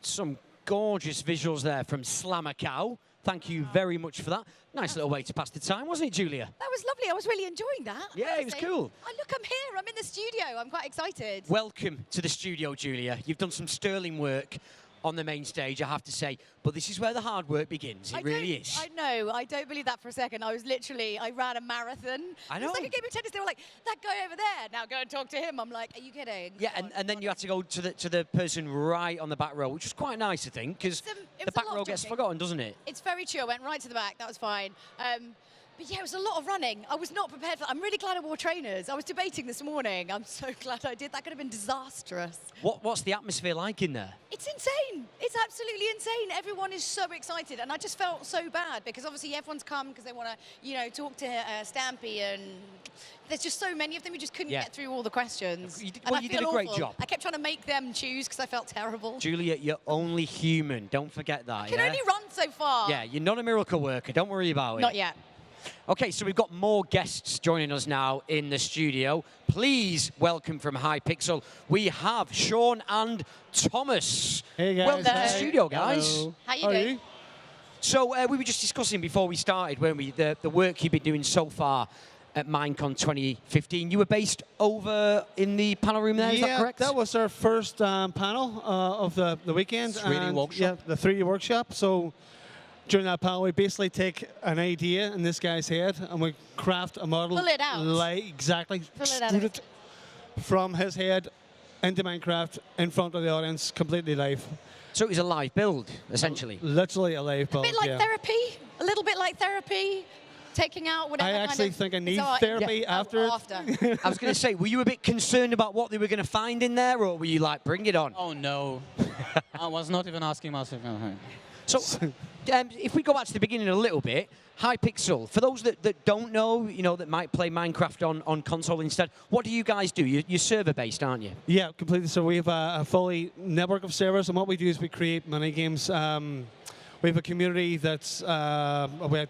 some gorgeous visuals there from Slammercow. Thank you very much for that. Nice little way to pass the time, wasn't it, Julia? That was lovely. I was really enjoying that. Yeah, it was cool. Oh, look, I'm here. I'm in the studio. I'm quite excited. Welcome to the studio, Julia. You've done some sterling work on the main stage, I have to say, but this is where the hard work begins. It really is. I know. I don't believe that for a second. I ran a marathon. I know. It's like a game of tennis. They were like, that guy over there, now go and talk to him. I'm like, are you kidding? Yeah, and then you had to go to the person right on the back row, which was quite nice, I think, because the back row gets forgotten, doesn't it? It's very true. I went right to the back. That was fine. But yeah, it was a lot of running. I was not prepared for that. I'm really glad I wore trainers. I was debating this morning. I'm so glad I did. That could have been disastrous. What's the atmosphere like in there? It's insane. It's absolutely insane. Everyone is so excited. And I just felt so bad because obviously everyone's come because they want to, you know, talk to Stampy, and there's just so many of them who just couldn't get through all the questions. You did a great job. I kept trying to make them choose because I felt terrible. Julia, you're only human. Don't forget that. I can only run so far. Yeah, you're not a miracle worker. Don't worry about it. Not yet. Okay, so we've got more guests joining us now in the studio. Please welcome from Hypixel, we have Sean and Thomas. Hey guys. Welcome to the studio, guys. Hello. How you doing? So we were just discussing before we started, weren't we, the work you've been doing so far at MINECON 2015. You were based over in the panel room there, is that correct? Yeah, that was our first panel of the weekend. 3D workshop. Yeah, the 3D workshop. So during that panel, we basically take an idea in this guy's head and we craft a model. Pull it out. Exactly. Pull it out. Extrude it from his head into Minecraft in front of the audience, completely live. So it was a live build, essentially. Literally a live build. A bit like therapy. A little bit like therapy. Taking out whatever I actually think I need therapy after. I was going to say, were you a bit concerned about what they were going to find in there, or were you like, bring it on? Oh, no. I was not even asking myself. So, if we go back to the beginning a little bit, Hypixel, for those that don't know, you know, that might play Minecraft on console instead, what do you guys do? You're server-based, aren't you? Yeah, completely. So we have a fully network of servers, and what we do is we create mini games. We have a community that's we had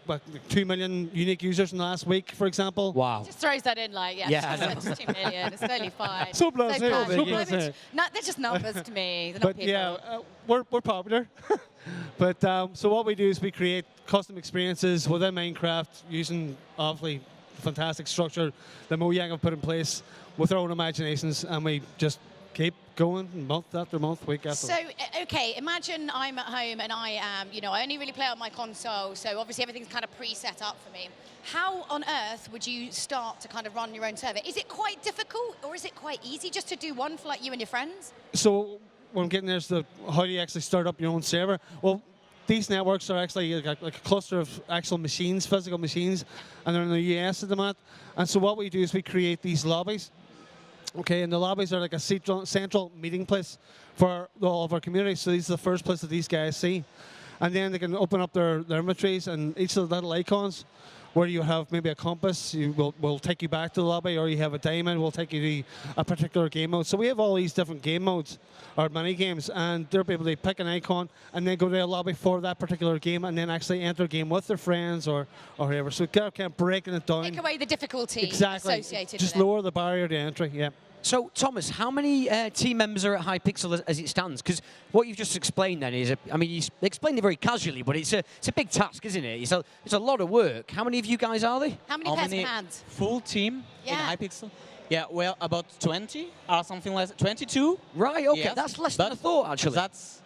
2 million unique users in the last week, for example. Wow. Just throws that in like, it's 2 million, it's totally fine. So blasé, so blasé. No, they're just numbers to me. They're not But people. yeah, we're popular. But so what we do is we create custom experiences within Minecraft using obviously fantastic structure that Mojang have put in place with our own imaginations, and we just keep going month after month, week after So, okay, imagine I'm at home and I am, you know, I only really play on my console, so obviously everything's kind of pre-set up for me. How on earth would you start to kind of run your own server? Is it quite difficult, or is it quite easy just to do one for like you and your friends? So what I'm getting there is how do you actually start up your own server? Well, these networks are actually like a cluster of actual machines, physical machines, and they're in the US at the moment. And so what we do is we create these lobbies. Okay, and the lobbies are like a central meeting place for all of our community. So these are the first place that these guys see. And then they can open up their inventories, and each of the little icons where you have maybe a compass will take you back to the lobby, or you have a diamond will take you to a particular game mode. So we have all these different game modes, or mini games, and they'll be able to pick an icon and then go to a lobby for that particular game, and then actually enter a game with their friends or whoever. So kind of breaking it down. Take away the difficulty associated Just with it. lower the barrier to entry, yeah. So, Thomas, how many team members are at Hypixel as it stands? Because what you've just explained then is, I mean, you explained it very casually, but it's a big task, isn't it? It's a lot of work. How many of you guys are there? How many pairs of hands? Full team in Hypixel? Yeah, well, about 20 or something like that. 22. Right, okay. Yes. That's less than I thought, actually. That's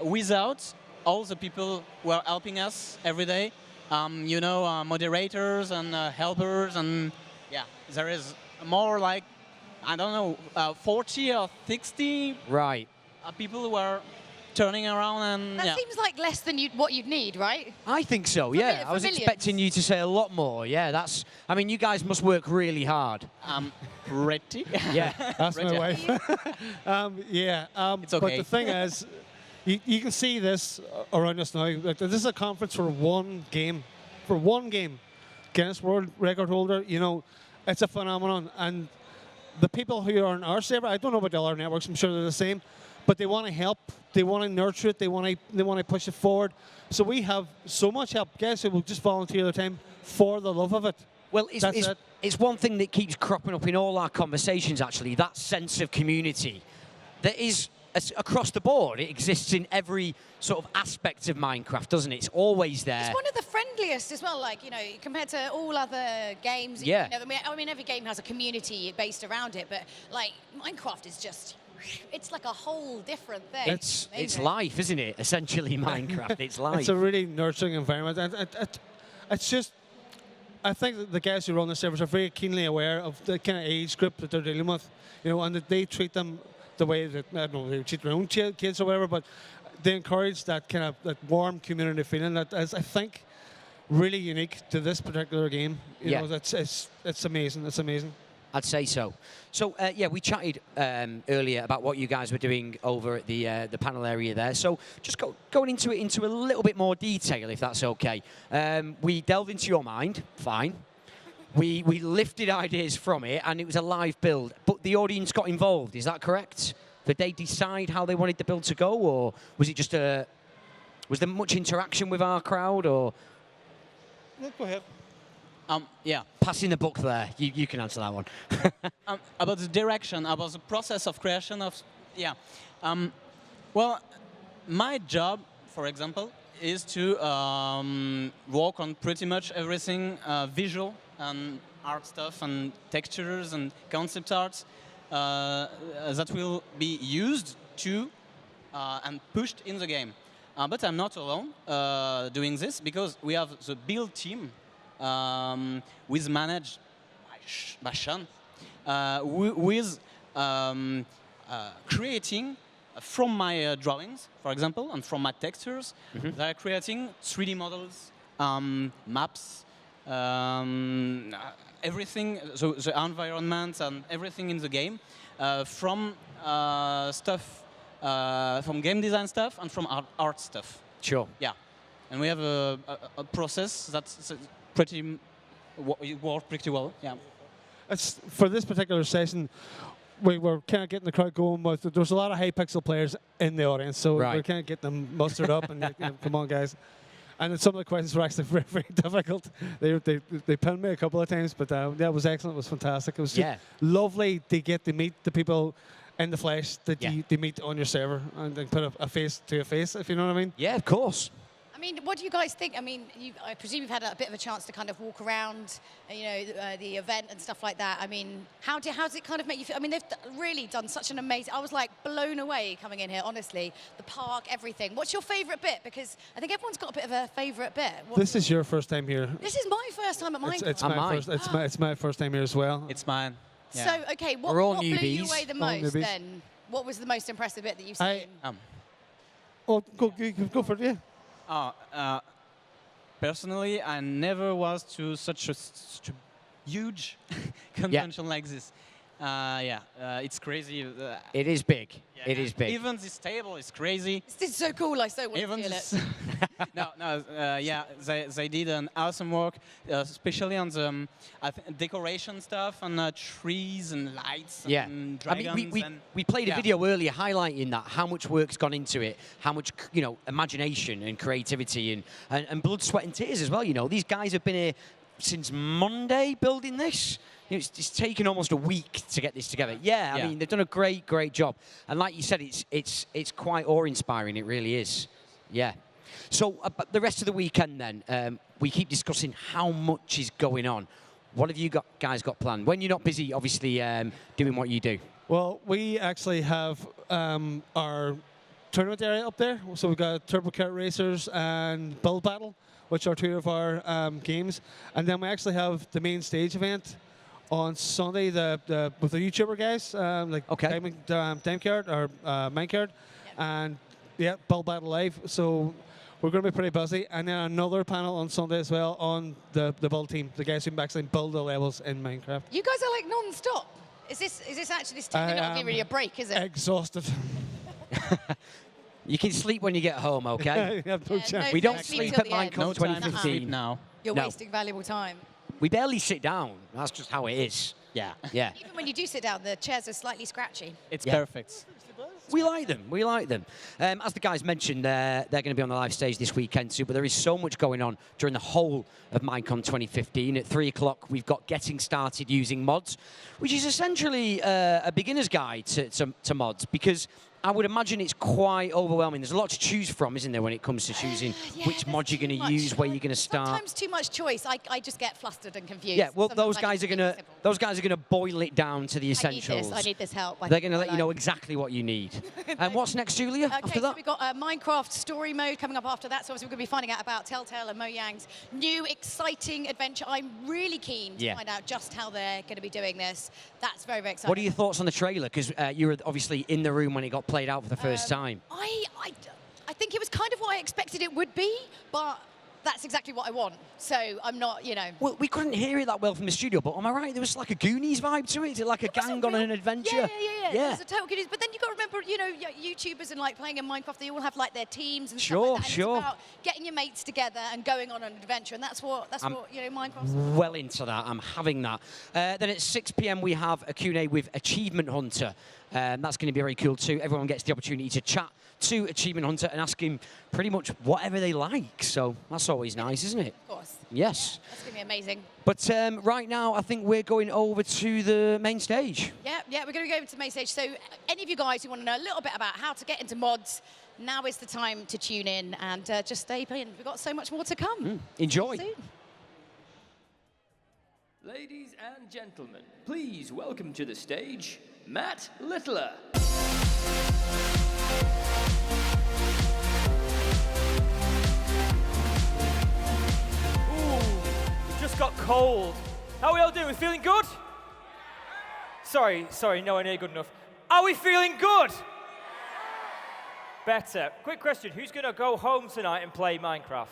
without all the people who are helping us every day. You know, moderators and helpers, and yeah, there is more like, I don't know, 40 or 60 people who are turning around, and that seems like less than what you'd need, right? I think so, yeah. I was expecting you to say a lot more. Yeah, I mean, you guys must work really hard. Pretty. Yeah. That's my wife. It's okay. But the thing is, you can see this around us now. Like, this is a conference for one game. For one game. Guinness World Record holder, you know, it's a phenomenon. And the people who are on our server, I don't know about the other networks, I'm sure they're the same, but they want to help, they want to nurture it, they want to push it forward. So we have so much help. Guys who will just volunteer their time for the love of it. Well, it's one thing that keeps cropping up in all our conversations, actually, that sense of community that is across the board. It exists in every sort of aspect of Minecraft, doesn't it? It's always there. It's one of the friendliest as well, like, you know, compared to all other games. Yeah. You know, I mean, every game has a community based around it, but, like, Minecraft is just, it's like a whole different thing. It's life, isn't it? Essentially, Minecraft. It's life. It's a really nurturing environment. And it's just, I think that the guys who run the servers are very keenly aware of the kind of age group that they're dealing with, you know, and that they treat them the way that, I don't know, they treat their own kids or whatever, but they encourage that kind of that warm community feeling that is, I think, really unique to this particular game. You know, it's amazing. It's amazing. I'd say so. So, yeah, we chatted earlier about what you guys were doing over at the panel area there. So just going into it into a little bit more detail, if that's okay. We delved into your mind, fine. We lifted ideas from it, and it was a live build. But the audience got involved, is that correct? Did they decide how they wanted the build to go, or was it just was there much interaction with our crowd, or? Go ahead. Yeah. Passing the book there. You can answer that one. About the direction, about the process of creation of, yeah. Well, my job, for example, is to work on pretty much everything visual and art stuff and textures and concept art that will be used to and pushed in the game. But I'm not alone doing this, because we have the build team with managed by Sean, with creating from my drawings, for example, and from my textures. They're creating 3D models, maps, everything, so the environment and everything in the game, from stuff, from game design stuff and from art stuff. Sure. Yeah, and we have a process that's pretty worked pretty well. Yeah. It's, for this particular session, we were kind of getting the crowd going. But there was a lot of Hypixel players in the audience, so we're kind of getting them mustered up and you know, come on, guys. And then some of the questions were actually very, very difficult. They pinned me a couple of times, but yeah, it was excellent. It was fantastic. It was just lovely to get to meet the people in the flesh that you meet on your server and then put a face to a face, if you know what I mean. Yeah, of course. I mean, what do you guys think? I mean, I presume you've had a bit of a chance to kind of walk around, you know, the event and stuff like that. I mean, how does it kind of make you feel? I mean, they've really done such an amazing. I was like blown away coming in here. Honestly, the park, everything. What's your favourite bit? Because I think everyone's got a bit of a favourite bit. This is your first time here. This is my first time at Minecon. It's my first time here as well. It's mine. Yeah. So, okay, what blew you away the most then? What was the most impressive bit that you've seen? Well, go for it, yeah. Personally, I never was to such a huge convention like this. It's crazy. It is big. It is big. Even this table is crazy. This is so cool. I so want to feel it. They did an awesome work, especially on the decoration stuff and trees and lights and dragons. I mean, we played a video earlier highlighting that, how much work's gone into it, how much, you know, imagination and creativity and blood, sweat and tears as well. You know, these guys have been here since Monday building this. You know, it's taken almost a week to get this together. Yeah, I mean, they've done a great job. And like you said, it's quite awe-inspiring. It really is. Yeah. So the rest of the weekend then, we keep discussing how much is going on. What have you guys got planned? When you're not busy, obviously, doing what you do. Well, we actually have our tournament area up there. So we've got Turbo Kart Racers and Build Battle, which are two of our games. And then we actually have the main stage event on Sunday with the YouTuber guys, like Dimecard or Minecard, and Build Battle Live. So we're going to be pretty busy. And then another panel on Sunday as well on the build team, the guys who actually build the levels in Minecraft. You guys are like non-stop. Is this actually this not really a break, is it? Exhausted. You can sleep when you get home, okay? No we don't sleep at Minecon 2015 now. You're wasting valuable time. We barely sit down. That's just how it is. Yeah. Even when you do sit down, the chairs are slightly scratchy. It's perfect. We like them. We like them. As the guys mentioned, they're going to be on the live stage this weekend too, but there is so much going on during the whole of MINECON 2015. At 3 o'clock, we've got Getting Started Using Mods, which is essentially a beginner's guide to mods, because I would imagine it's quite overwhelming. There's a lot to choose from, isn't there, when it comes to choosing Yeah, which there's mod you're too going to much. use, where you're going to start. Sometimes too much choice. I just get flustered and confused. Yeah, well, Sometimes those I guys need are to going keep to it simple. boil it down to the essentials. I need this help. They're going to let you know exactly what you need. And what's next, Julia? Okay, after so that? we've got Minecraft story mode coming up after that. So obviously we're going to be finding out about Telltale and Mojang's new exciting adventure. I'm really keen to find out just how they're going to be doing this. That's very, very exciting. What are your thoughts on the trailer? Because you were obviously in the room when it got played out for the first time. I think it was kind of what I expected it would be, but that's exactly what I want. So I'm not, you know. Well, we couldn't hear it that well from the studio, but am I right? There was like a Goonies vibe to it. Is it like a gang on an adventure? Yeah. There's a total Goonies. But then you've got to remember, you know, YouTubers and like playing in Minecraft, they all have like their teams and stuff like that. And it's about getting your mates together and going on an adventure, and that's what you know, Minecraft's about. Well into that. I'm having that. Then at 6 p.m. we have a Q&A with Achievement Hunter. That's going to be very cool too. Everyone gets the opportunity to chat to Achievement Hunter and ask him pretty much whatever they like. So that's always nice, isn't it? Of course. Yes. Yeah, that's going to be amazing. But right now, I think we're going over to the main stage. Yeah, we're going to go over to the main stage. So any of you guys who want to know a little bit about how to get into mods, now is the time to tune in and just stay in. We've got so much more to come. Enjoy. See you soon. Ladies and gentlemen, please welcome to the stage, Matt Littler. Just got cold. How are we all doing? Feeling good? Sorry, nowhere near good enough. Are we feeling good? Better. Quick question, who's going to go home tonight and play Minecraft?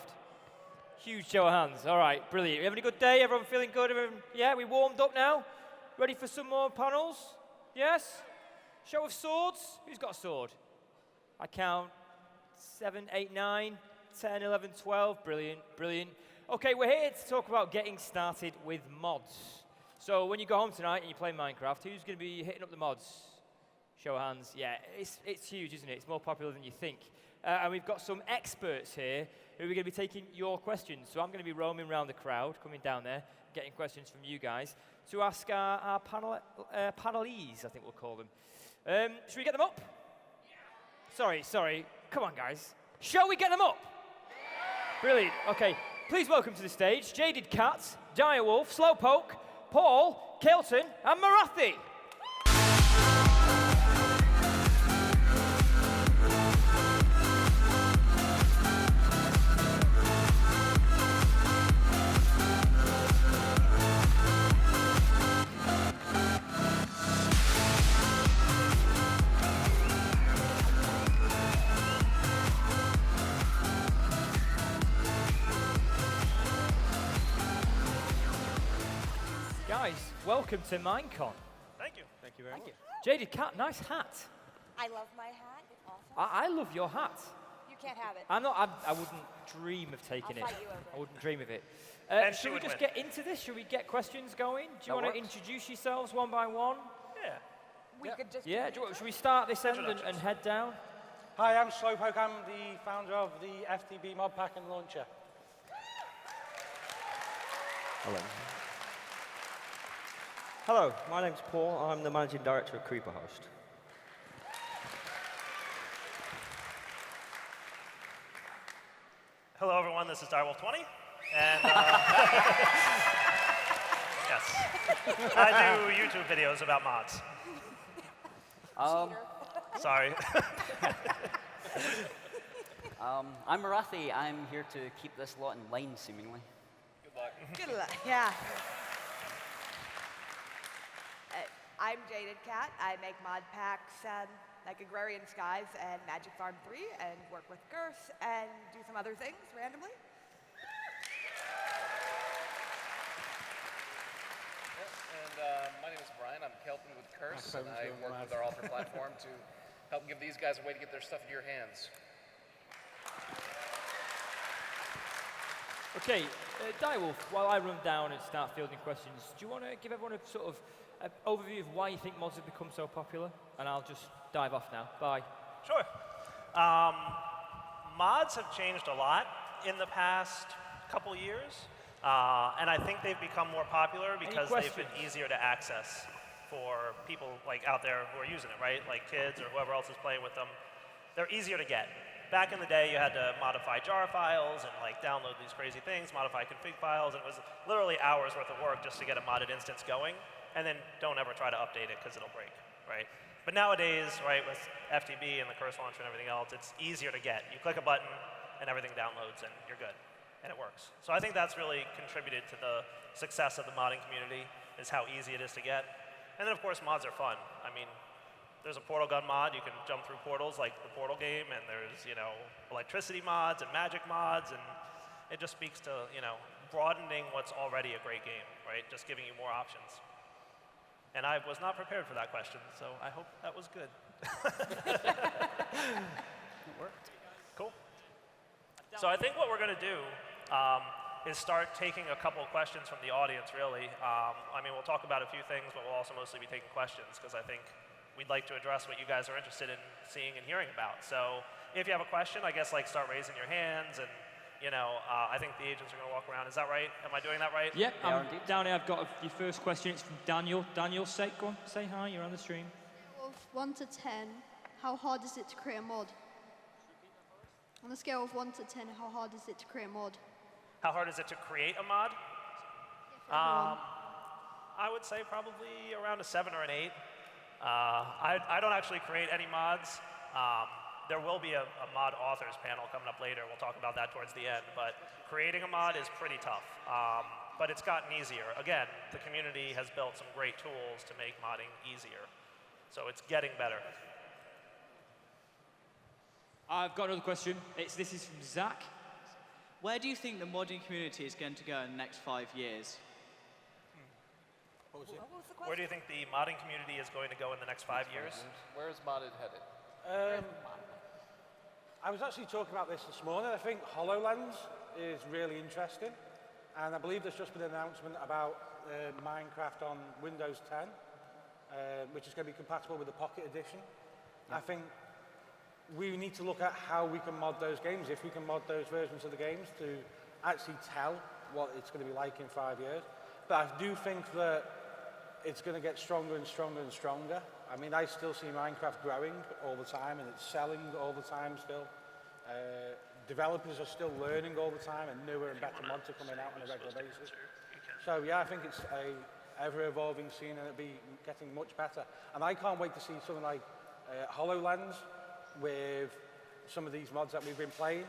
Huge show of hands. All right, brilliant. You having a good day? Everyone feeling good? Yeah, we warmed up now? Ready for some more panels? Yes? Show of swords? Who's got a sword? I count 7, 8, 9, 10, 11, 12. Brilliant. Okay, we're here to talk about getting started with mods. So when you go home tonight and you play Minecraft, who's going to be hitting up the mods? Show of hands. Yeah, it's huge, isn't it? It's more popular than you think. And we've got some experts here who are going to be taking your questions. So I'm going to be roaming around the crowd, coming down there, getting questions from you guys to ask our panelies, I think we'll call them. Should we get them up? Yeah. Sorry. Come on, guys. Shall we get them up? Yeah. Brilliant. Okay. Please welcome to the stage Jaded Cat, Direwolf, Slowpoke, Paul, Kelton, and Marathi. Guys, welcome to MineCon. Thank you. Thank you very much. Jaded Cat, nice hat. I love my hat. It's awesome. I love your hat. You can't have it. I wouldn't dream of taking I'll it. fight you over it. I wouldn't dream of it. And Should she we would just win. get into this? Should we get questions going? Do you That want to works. introduce yourselves one by one? Yeah. We could just. Yeah, should we start this end and Introductions. head down? Hi, I'm Slowpoke. I'm the founder of the FTB mod pack and launcher. Hello, my name's Paul. I'm the managing director of Creeper Host. Hello, everyone. This is Direwolf20. And yes, I do YouTube videos about mods. Sorry. I'm Marathi. I'm here to keep this lot in line, seemingly. Good luck. Yeah. I'm Jaded Cat. I make mod packs like Agrarian Skies and Magic Farm 3 and work with Girth and do some other things randomly. And my name is Brian. I'm Kelton with Curse, and I work with our Alter platform to help give these guys a way to get their stuff into your hands. Okay, Direwolf, while I run down and start fielding questions, do you want to give everyone a sort of overview of why you think mods have become so popular? And I'll just dive off now. Bye. Sure. Mods have changed a lot in the past couple years, and I think they've become more popular because they've been easier to access. for people like out there who are using it, right? Like kids or whoever else is playing with them. They're easier to get. Back in the day, you had to modify jar files and like download these crazy things, modify config files, and it was literally hours worth of work just to get a modded instance going. And then don't ever try to update it because it'll break, right? But nowadays, right, with FTB and the Curse Launcher and everything else, it's easier to get. You click a button and everything downloads and you're good. And it works. So I think that's really contributed to the success of the modding community, is how easy it is to get. And then of course mods are fun. I mean, there's a portal gun mod, you can jump through portals like the Portal game, and there's, you know, electricity mods and magic mods, and it just speaks to, you know, broadening what's already a great game, right? Just giving you more options. And I was not prepared for that question, so I hope that was good. It worked. Cool. So I think what we're going to do is start taking a couple of questions from the audience, really. I mean, we'll talk about a few things, but we'll also mostly be taking questions, because I think we'd like to address what you guys are interested in seeing and hearing about. So if you have a question, I guess like start raising your hands, and you know, I think the agents are going to walk around. Is that right? Am I doing that right? Yep, down here I've got your first question. It's from Daniel. Daniel, go on, say hi, you're on the stream. Of 1 to 10, how hard is it to create a mod? On a scale of 1 to 10, how hard is it to create a mod? How hard is it to create a mod? I would say probably around a 7 or an 8. I don't actually create any mods. There will be a mod authors panel coming up later. We'll talk about that towards the end. But creating a mod is pretty tough. But it's gotten easier. Again, the community has built some great tools to make modding easier. So it's getting better. I've got another question. This is from Zach. Where do you think the modding community is going to go in the next 5 years? What was it? Where do you think the modding community is going to go in the next 5 years? Where is modded headed? I was actually talking about this morning. I think HoloLens is really interesting. And I believe there's just been an announcement about Minecraft on Windows 10, which is going to be compatible with the Pocket Edition. Yeah. I think we need to look at how we can mod those games, if we can mod those versions of the games to actually tell what it's going to be like in 5 years. But I do think that it's going to get stronger and stronger and stronger. I mean, I still see Minecraft growing all the time, and it's selling all the time still. Developers are still learning all the time, and newer and better mods are coming out on a regular basis. So yeah, I think it's a ever-evolving scene, and it'll be getting much better. And I can't wait to see something like HoloLens with some of these mods that we've been playing.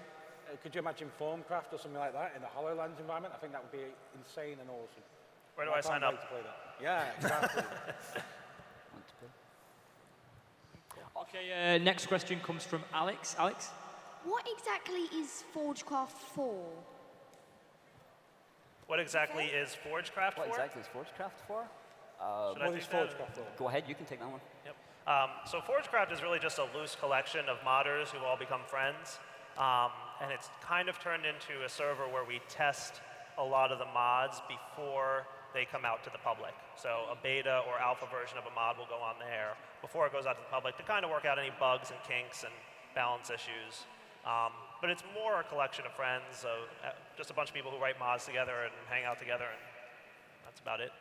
Could you imagine Formcraft or something like that in the HoloLens environment? I think that would be insane and awesome. Where do I sign up? To play that. Yeah, exactly. Okay, next question comes from Alex. Alex? What exactly is ForgeCraft for? What exactly is ForgeCraft for? What exactly is ForgeCraft for? What is ForgeCraft for? Go ahead, you can take that one. Yep. So ForgeCraft is really just a loose collection of modders who all become friends. And it's kind of turned into a server where we test a lot of the mods before they come out to the public. So a beta or alpha version of a mod will go on there before it goes out to the public to kind of work out any bugs and kinks and balance issues. But it's more a collection of friends, just a bunch of people who write mods together and hang out together, and that's about it.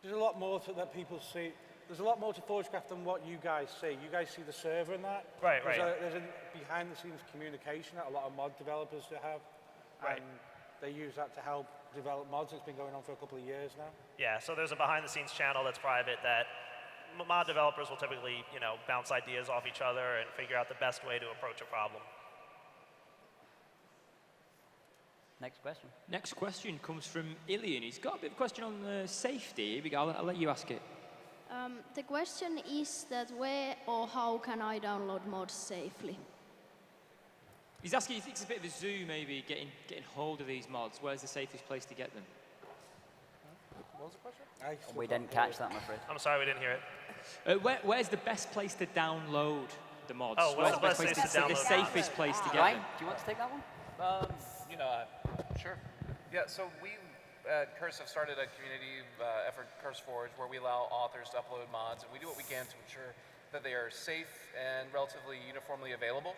There's a lot more that people see. There's a lot more to ForgeCraft than what you guys see. You guys see the server and that. Right, There's a behind-the-scenes communication that a lot of mod developers have. Right. And they use that to help develop mods. It's been going on for a couple of years now. Yeah, so there's a behind-the-scenes channel that's private that mod developers will typically, you know, bounce ideas off each other and figure out the best way to approach a problem. Next question. Next question comes from Ilian. He's got a bit of a question on safety. Here we go. I'll let you ask it. The question is that where or how can I download mods safely? He's asking, he thinks it's a bit of a zoo, maybe, getting hold of these mods. Where's the safest place to get them? What was the question? We didn't catch that, I'm afraid. I'm sorry, we didn't hear it. Where's the best place to download the mods? Oh, where's the best place to download the safest place to get Ryan, them? do you want to take that one? You know, sure. Yeah, so we at Curse have started a community effort, CurseForge, where we allow authors to upload mods, and we do what we can to ensure that they are safe and relatively uniformly available.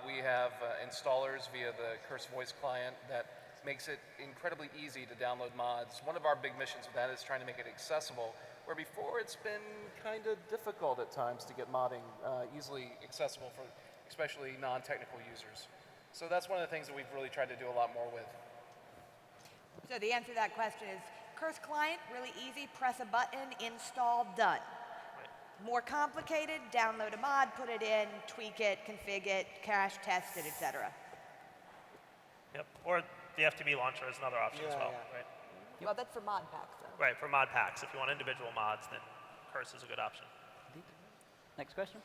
We have installers via the Curse voice client that makes it incredibly easy to download mods. One of our big missions with that is trying to make it accessible, where before it's been kind of difficult at times to get modding easily accessible for especially non-technical users. So that's one of the things that we've really tried to do a lot more with. So the answer to that question is Curse client, really easy, press a button, install, done. More complicated, download a mod, put it in, tweak it, config it, crash test it, etc. Yep. Or the FTB launcher is another option as well, right? Well, that's for mod packs, though. Right, for mod packs. If you want individual mods, then Curse is a good option. Next question.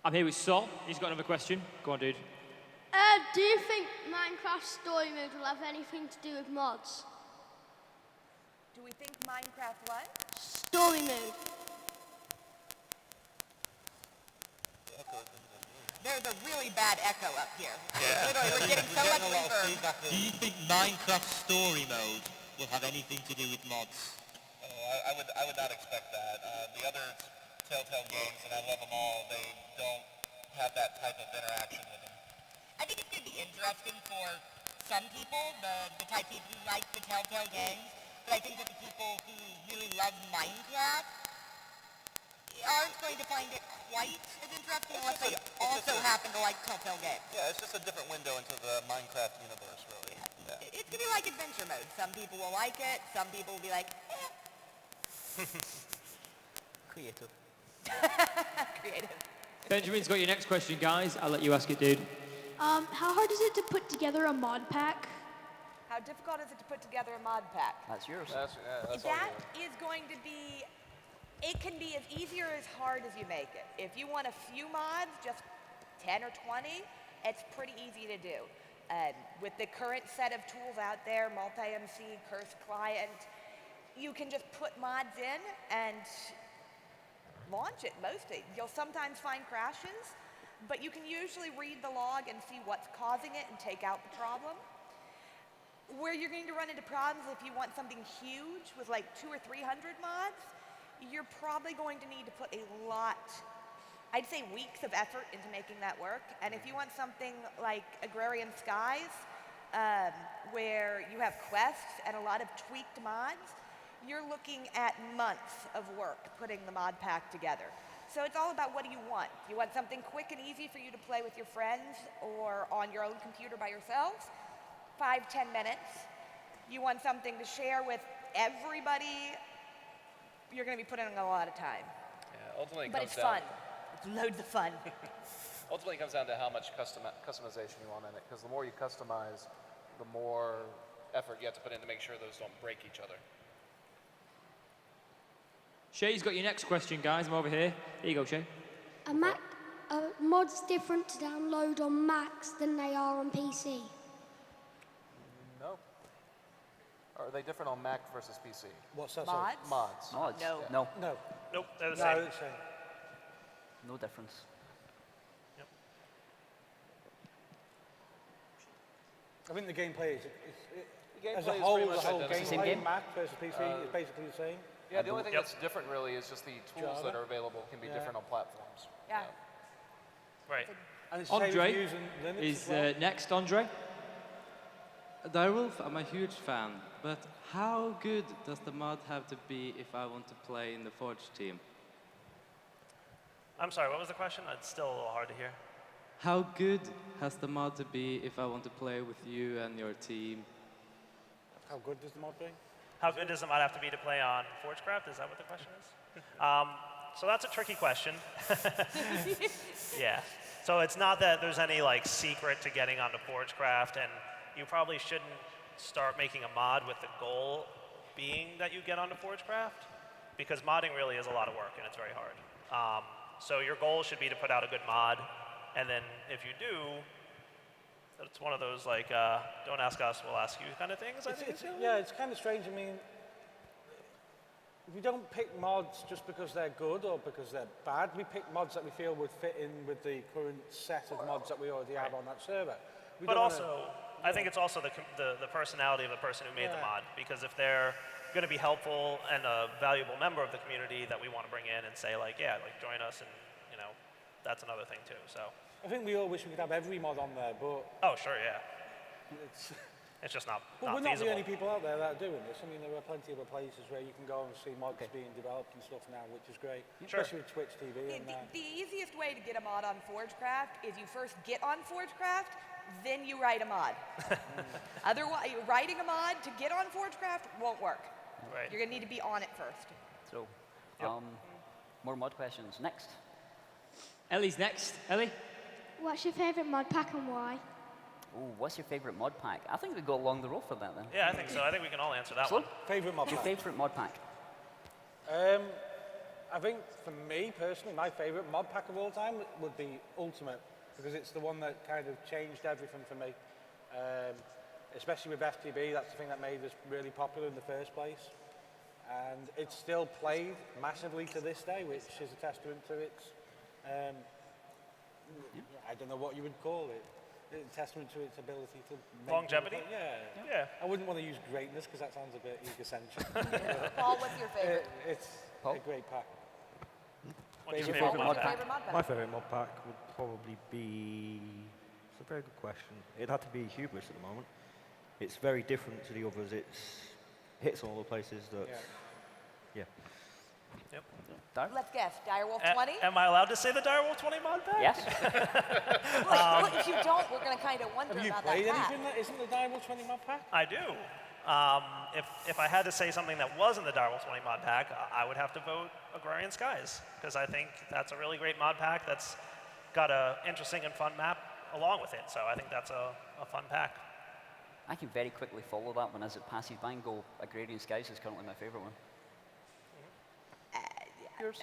I'm here with Sol. He's got another question. Go on, dude. Do you think Minecraft Story Mode will have anything to do with mods? Do we think Minecraft what? Story Mode. There's a really bad echo up here. Yeah. Literally, we're getting so much reverb. Do you think Minecraft Story Mode will have anything to do with mods? I would not expect that. The other Telltale games, and I love them all, they don't have that type of interaction with them. I think it's going to be interesting for some people, the type of people who like the Telltale games, but I think that the people who really love Minecraft aren't going to find it quite as interesting unless they also happen to like Telltale games. Yeah, it's just a different window into the Minecraft universe, really. Yeah. It's going to be like adventure mode. Some people will like it, some people will be like, Creative. Creative. Benjamin's got your next question, guys. I'll let you ask it, dude. How hard is it to put together a mod pack? How difficult is it to put together a mod pack? That's yours. That's That is going to be, it can be as easy or as hard as you make it. If you want a few mods, just 10 or 20, it's pretty easy to do. With the current set of tools out there, multi-MC, Curse client, you can just put mods in and launch it mostly. You'll sometimes find crashes, but you can usually read the log and see what's causing it and take out the problem. Where you're going to run into problems if you want something huge with like 200 or 300 mods, you're probably going to need to put a lot, I'd say weeks of effort into making that work. And if you want something like Agrarian Skies, where you have quests and a lot of tweaked mods, you're looking at months of work putting the mod pack together. So it's all about what do you want. You want something quick and easy for you to play with your friends or on your own computer by yourselves, 5-10 minutes. You want something to share with everybody, you're going to be putting in a lot of time. Yeah, ultimately it But comes it's down fun. It's loads of fun. Ultimately, it comes down to how much customization you want in it, because the more you customize, the more effort you have to put in to make sure those don't break each other. Shay's got your next question, guys. I'm over here. Here you go, Shay. Are mods different to download on Macs than they are on PC? No. Are they different on Mac versus PC? What's that? Mods? Mods. Mods? No. Yeah. No. No. Nope, they're the No, same. it's same. No difference. Yep. I think the gameplay is, The as a gameplay is whole, pretty the much whole identical. Same gameplay, game? Mac versus PC is basically the same. Yeah, the only thing Yep. that's different really is just the tools Java. that are available can be Yeah. different on platforms. Yeah. Right. And it's the same Andre with using Linux is as well. next. Andre? Direwolf, I'm a huge fan, but how good does the mod have to be if I want to play in the Forge team? I'm sorry, what was the question? It's still a little hard to hear. How good has the mod to be if I want to play with you and your team? How good does the mod be? How good does the mod have to be to play on Forgecraft? Is that what the question is? So that's a tricky question. Yeah. So it's not that there's any like secret to getting onto Forgecraft, and you probably shouldn't start making a mod with the goal being that you get onto Forgecraft, because modding really is a lot of work and it's very hard. So your goal should be to put out a good mod, and then if you do, it's one of those like, don't ask us, we'll ask you kind of things, I think. Yeah, it's kind of strange. I mean, we don't pick mods just because they're good or because they're bad. We pick mods that we feel would fit in with the current set of mods that we already have on that server. We But don't also, I think it's also the personality of the person who made the mod, because if they're going to be helpful and a valuable member of the community that we want to bring in and say like, yeah, like join us, and you know, that's another thing too. So I think we all wish we could have every mod on there, but oh sure, yeah. It's It's just not, But not we're not feasible. the only people out there that are doing this. I mean, there are plenty of other places where you can go and see mods being developed and stuff now, which is great. Sure. Especially with Twitch TV. And The easiest way to get a mod on ForgeCraft is you first get on ForgeCraft, then you write a mod. Otherwise, writing a mod to get on ForgeCraft won't work. Right. You're going to need to be on it first. So, more mod questions. Next. Ellie's next. Ellie? What's your favourite mod pack and why? Ooh, what's your favourite mod pack? I think we go along the road for that then. Yeah, I think so. I think we can all answer that So, one. Favourite mod your pack? favourite mod pack? I think for me personally, my favourite mod pack of all time would be Ultimate, because it's the one that kind of changed everything for me. Especially with FTB, that's the thing that made us really popular in the first place. And it's still played massively to this day, which is a testament to its, I don't know what you would call it. A testament to its ability to make Longevity? Yeah. I wouldn't want to use greatness because that sounds a bit egocentric. Paul, what's your favourite? It's a great pack. What's your favourite mod pack? My favourite mod pack would probably be, it's a very good question. It'd have to be Hubris at the moment. It's very different to the others. It hits all the places that, yeah. Yep. Let's guess. Direwolf 20? Am I allowed to say the Direwolf 20 mod pack? Yes. Well, if you don't, we're going to kind of wonder Have you about played that pack. anything that isn't the Direwolf 20 mod pack? I do. If I had to say something that wasn't the Direwolf 20 mod pack, I would have to vote Agrarian Skies, because I think that's a really great mod pack that's got an interesting and fun map along with it. So I think that's a fun pack. I can very quickly follow that one as it passes by and go, Agrarian Skies is currently my favourite one.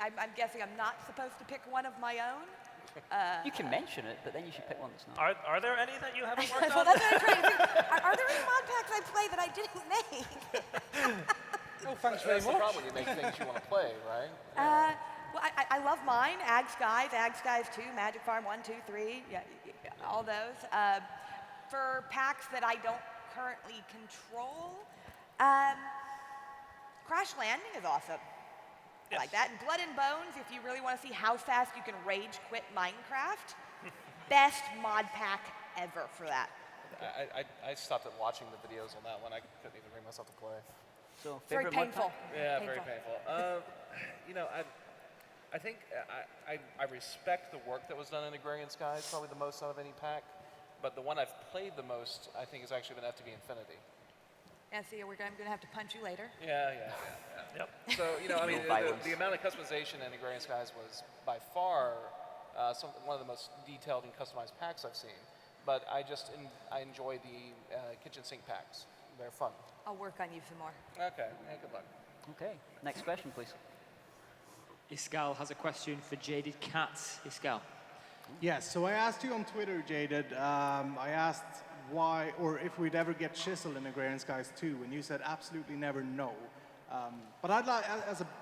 I'm guessing I'm not supposed to pick one of my own. You can mention it, but then you should pick one that's not. Are there any that you haven't worked Well, on? that's what I'm trying to think. Are there any mod packs I play that I didn't make? Oh, thanks very That's the much. problem. You make things you want to play, right? Well, I love mine. Ag Skies 2, Magic Farm 1, 2, 3, all those. For packs that I don't currently control, Crash Landing is awesome. I like that. And Blood and Bones, if you really want to see how fast you can rage quit Minecraft, best mod pack ever for that. I stopped at watching the videos on that one. I couldn't even bring myself to play. So, Very favorite mod painful. pack? Yeah, very painful. You know, I think I respect the work that was done in Agrarian Skies, probably the most out of any pack. But the one I've played the most, I think, has actually been FTB Infinity. And see, I'm going to have to punch you later. Yeah. Yep. So, you know, I mean, No violence. the amount of customization in Agrarian Skies was by far one of the most detailed and customized packs I've seen. But I enjoy the kitchen sink packs. They're fun. I'll work on you some more. Okay. Yeah, good luck. Okay, next question, please. Iskal has a question for Jaded Cat. Iskal. Yes, so I asked you on Twitter, Jaded, I asked why, or if we'd ever get Chisel in Agrarian Skies 2, and you said absolutely never no. But I'd like,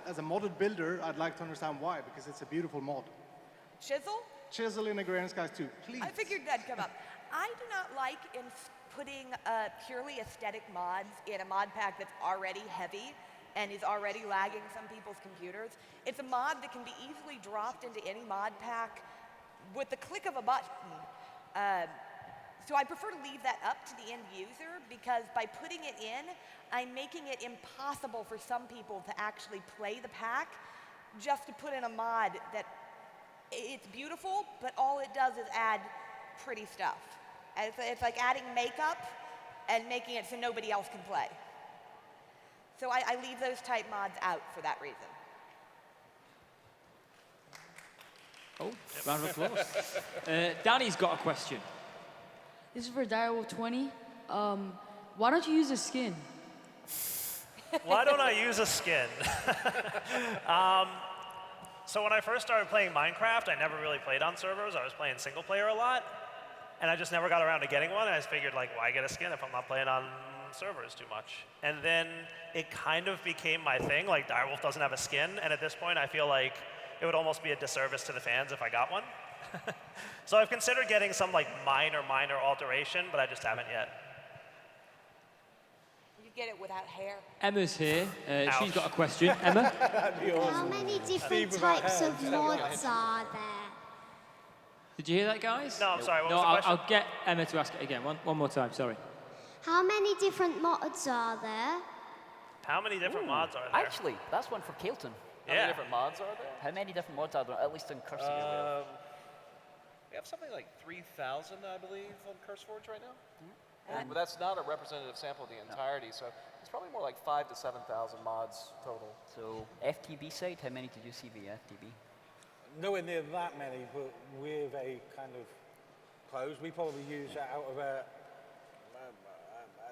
as a modded builder, I'd like to understand why, because it's a beautiful mod. Chisel? Chisel in Agrarian Skies 2, please. I figured that'd come up. I do not like putting purely aesthetic mods in a mod pack that's already heavy and is already lagging some people's computers. It's a mod that can be easily dropped into any mod pack with the click of a button. So I prefer to leave that up to the end user, because by putting it in, I'm making it impossible for some people to actually play the pack just to put in a mod that it's beautiful, but all it does is add pretty stuff. And it's like adding makeup and making it so nobody else can play. So I leave those type mods out for that reason. Oh, round of applause. Danny's got a question. This is for Direwolf 20. Why don't you use a skin? Why don't I use a skin? So when I first started playing Minecraft, I never really played on servers. I was playing single player a lot. And I just never got around to getting one. And I just figured, like, why get a skin if I'm not playing on servers too much? And then it kind of became my thing. Like, Direwolf doesn't have a skin. And at this point, I feel like it would almost be a disservice to the fans if I got one. So I've considered getting some, like, minor alteration, but I just haven't yet. You get it without hair. Emma's here. She's Ouch. got a question. Emma? How many different types of mods are there? Did you hear that, guys? No, I'm sorry, what no, was the question? I'll get Emma to ask it again. One more time, sorry. How many different mods are there? How many different mods are there? Actually, that's one for Kailton. How many different mods are there? How many different mods are there, at least in Curse that you're aware of? We have something like 3,000, I believe, on CurseForge right now. But that's not a representative sample of the entirety, so it's probably more like 5,000 to 7,000 mods total. So, FTB side, how many did you see via FTB? Nowhere near that many, but we're very kind of close. We probably use out of a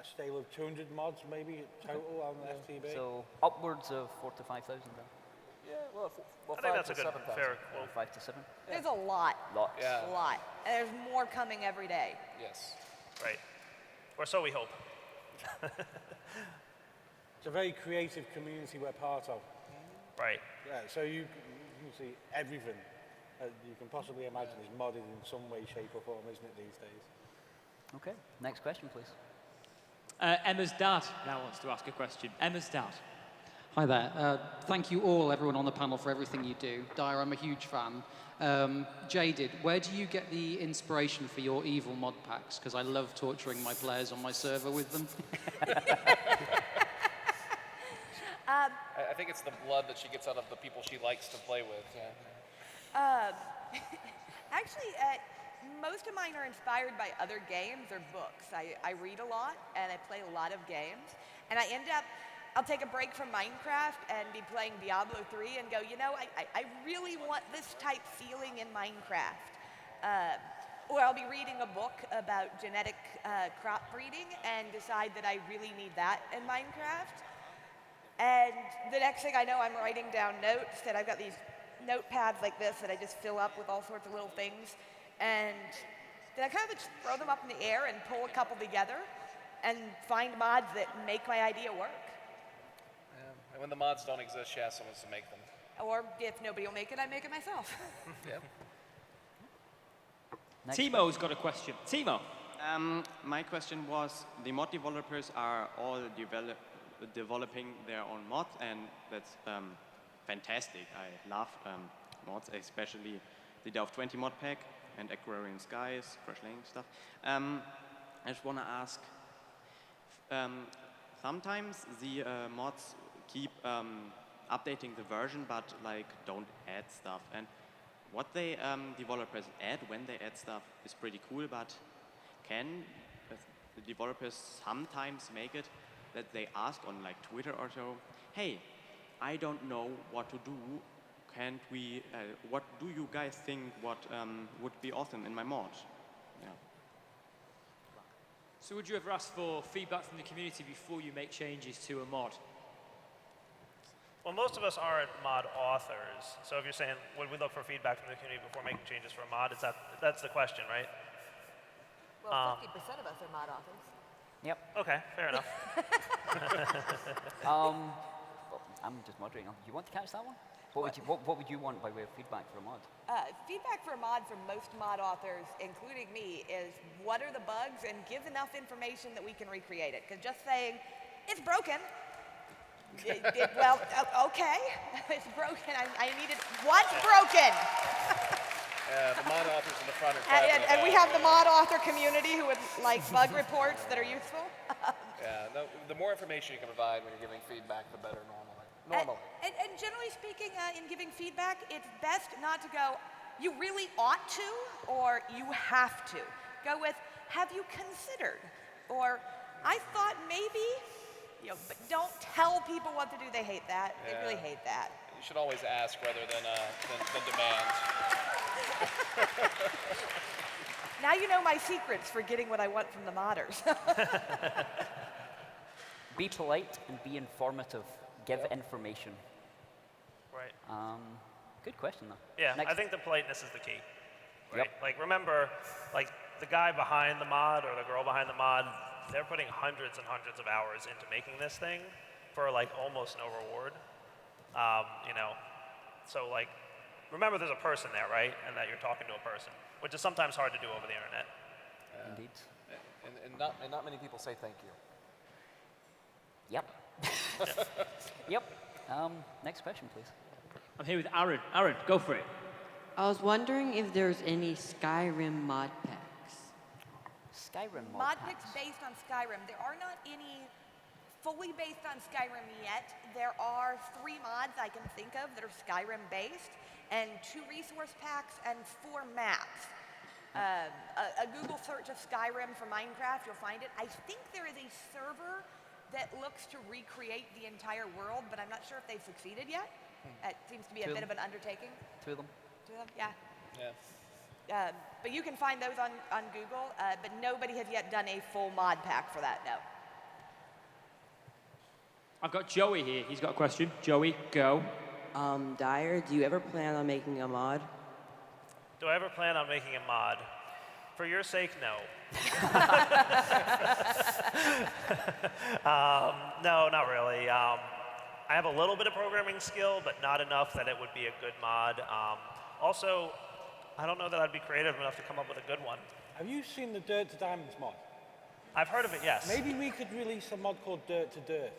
stable of 200 mods maybe total on FTB. So, upwards of 4,000 to 5,000 then? Yeah, well, I think that's a good, fair quote. 5 to 7? There's a lot. Lots. Yeah. A lot. And there's more coming every day. Yes. Right. Or so we hope. It's a very creative community we're part of. Right. Yeah, so you can see everything you can possibly imagine is modded in some way, shape or form, isn't it, these days? Okay, next question, please. Emma's dad now wants to ask a question. Emma's dad. Hi there. Thank you all, everyone on the panel, for everything you do. Dyer, I'm a huge fan. Jaded, where do you get the inspiration for your evil mod packs? Because I love torturing my players on my server with them. I think it's the blood that she gets out of the people she likes to play with. Yeah. Actually, most of mine are inspired by other games or books. I read a lot and I play a lot of games. And I'll take a break from Minecraft and be playing Diablo 3 and go, you know, I really want this type feeling in Minecraft. Or I'll be reading a book about genetic crop breeding and decide that I really need that in Minecraft. And the next thing I know, I'm writing down notes, and I've got these notepads like this that I just fill up with all sorts of little things. And then I kind of just throw them up in the air and pull a couple together and find mods that make my idea work. And when the mods don't exist, she asks someone to make them. Or if nobody will make it, I make it myself. Yep. Timo's got a question. Timo. My question was, the mod developers are all developing their own mods, and that's fantastic. I love mods, especially the Delve 20 mod pack and Agrarian Skies, Crash Landing stuff. I just want to ask, sometimes the mods keep updating the version, but like don't add stuff. And what they developers add when they add stuff is pretty cool, but can the developers sometimes make it that they ask on like Twitter or so, hey, I don't know what to do. Can't we, what do you guys think what would be awesome in my mod? Yeah. So would you ever ask for feedback from the community before you make changes to a mod? Well, most of us aren't mod authors. So if you're saying, would we look for feedback from the community before making changes for a mod, that's the question, right? Well, 50% of us are mod authors. Yep. Okay, fair enough. Well, I'm just moderating. You want to catch that one? What would you want by way of feedback for a mod? Feedback for a mod from most mod authors, including me, is what are the bugs and give enough information that we can recreate it. Because just saying, it's broken. Well, okay, it's broken. I need it. What's broken? The mod authors in the front are and we have the mod author community who would like bug reports that are useful. Yeah, no, the more information you can provide when you're giving feedback, the better normally. And generally speaking, in giving feedback, it's best not to go, you really ought to, or you have to. Go with, have you considered? Or, I thought maybe, you know, but don't tell people what to do. They hate that. They really hate that. You should always ask rather than demand. Now you know my secrets for getting what I want from the modders. Be polite and be informative. Give information. Right. Good question, though. Yeah, I think the politeness is the key. Right? Like, remember, like, the guy behind the mod or the girl behind the mod, they're putting hundreds and hundreds of hours into making this thing for, like, almost no reward. You know, so, like, remember there's a person there, right? And that you're talking to a person, which is sometimes hard to do over the internet. Indeed. And not many people say thank you. Yep. Yep. Next question, please. I'm here with Aaron. Aaron, go for it. I was wondering if there's any Skyrim mod packs. Skyrim mod picks based on Skyrim. There are not any fully based on Skyrim yet. There are 3 mods I can think of that are Skyrim based, and 2 resource packs and 4 maps. A Google search of Skyrim for Minecraft, you'll find it. I think there is a server that looks to recreate the entire world, but I'm not sure if they've succeeded yet. It seems to be a bit of an undertaking. 2 of them. 2 of them, yeah. Yeah. But you can find those on Google, but nobody has yet done a full mod pack for that, no. I've got Joey here. He's got a question. Joey, go. Dyer, do you ever plan on making a mod? Do I ever plan on making a mod? For your sake, no. No, not really. I have a little bit of programming skill, but not enough that it would be a good mod. Also, I don't know that I'd be creative enough to come up with a good one. Have you seen the Dirt to Diamonds mod? I've heard of it, yes. Maybe we could release a mod called Dirt to Dirt.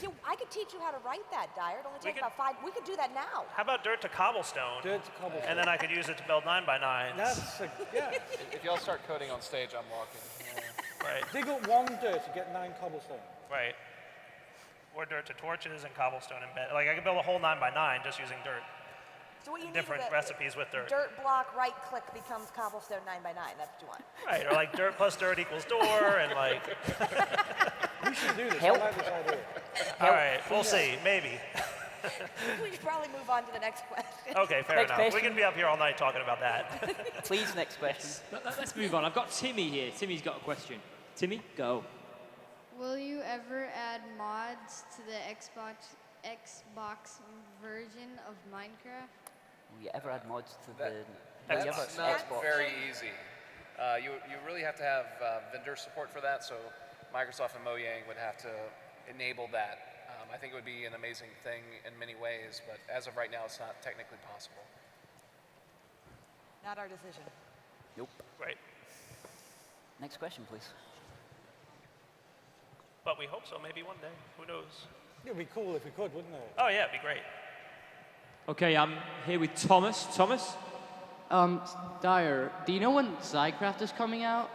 See, I could teach you how to write that, Dyer. It only takes about 5. We could do that now. How about Dirt to Cobblestone? Dirt to Cobblestone. And then I could use it to build 9x9s. That's yeah. If y'all start coding on stage, I'm walking. Right. Dig up 1 dirt to get 9 cobblestone. Right. Or dirt to torches and cobblestone in bed. Like I could build a whole 9x9 just using dirt. So what you Different need is recipes with dirt. Dirt block, right click becomes cobblestone 9x9. That's what you want. Right, or like dirt plus dirt equals door, and like. We should do this. Help. I like this idea. All right, we'll see. Maybe. We should probably move on to the next question. Okay, fair Next enough. question. We can be up here all night talking about that. Please, next question. Let's move on. I've got Timmy here. Timmy's got a question. Timmy, go. Will you ever add mods to the Xbox version of Minecraft? Will you ever add mods to the That's not very easy. You really have to have vendor support for that, so Microsoft and Mojang would have to enable that. I think it would be an amazing thing in many ways, but as of right now, it's not technically possible. Not our decision. Nope. Right. Next question, please. But we hope so, maybe one day. Who knows? It would be cool if we could, wouldn't it? Oh, yeah, it'd be great. Okay, I'm here with Thomas. Thomas? Dyer, do you know when Zycraft is coming out?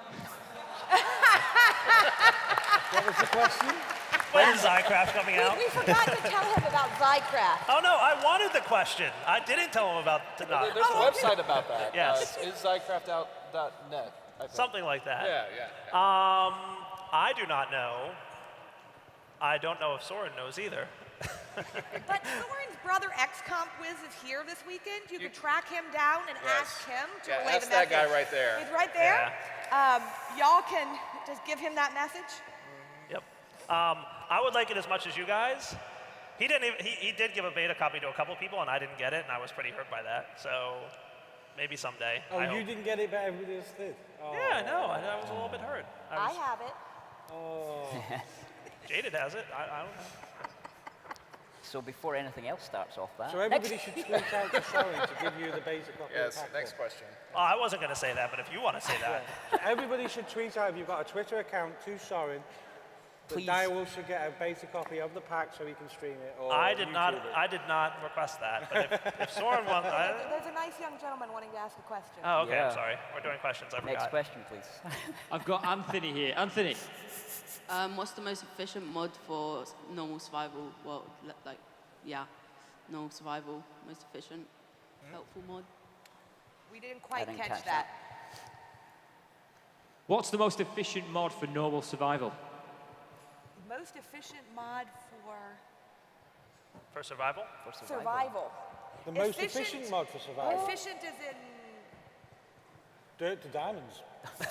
What was the question? When is Zycraft coming out? We forgot to tell him about Zycraft. Oh, no, I wanted the question. I didn't tell him about tonight. There's a website about that. Yes. Is zycraftout.net. Something like that. Yeah. I do not know. I don't know if Soren knows either. But Soren's brother XComp Wiz is here this weekend. You could track him down and ask him to relay ask the message. that guy right there. He's right there. Y'all can just give him that message. Yep. I would like it as much as you guys. He did give a beta copy to a couple people, and I didn't get it, and I was pretty hurt by that. So maybe someday. Oh, you didn't get it, but everybody else did? Oh. Yeah, no, I was a little bit hurt. I have it. Oh. Jaded has it. I don't know. So before anything else starts off that. So everybody should tweet out to Soren to give you the basic copy of the pack. Next question. Oh, I wasn't going to say that, but if you want to say that. Everybody should tweet out, if you've got a Twitter account, to Soren. Please. Dyer should get a basic copy of the pack so he can stream it. Or I did YouTube it. not request that. But if Soren wants, There's a nice young gentleman wanting to ask a question. oh, okay. Yeah. I'm sorry. We're doing questions. I Next forgot. question, please. I've got Anthony here. Anthony. What's the most efficient mod for normal survival? Well, normal survival, most efficient, helpful mod. We didn't quite didn't catch catch that. What's the most efficient mod for normal survival? Most efficient mod For survival? For survival. The most efficient mod for survival. Efficient is in... Dirt to Diamonds.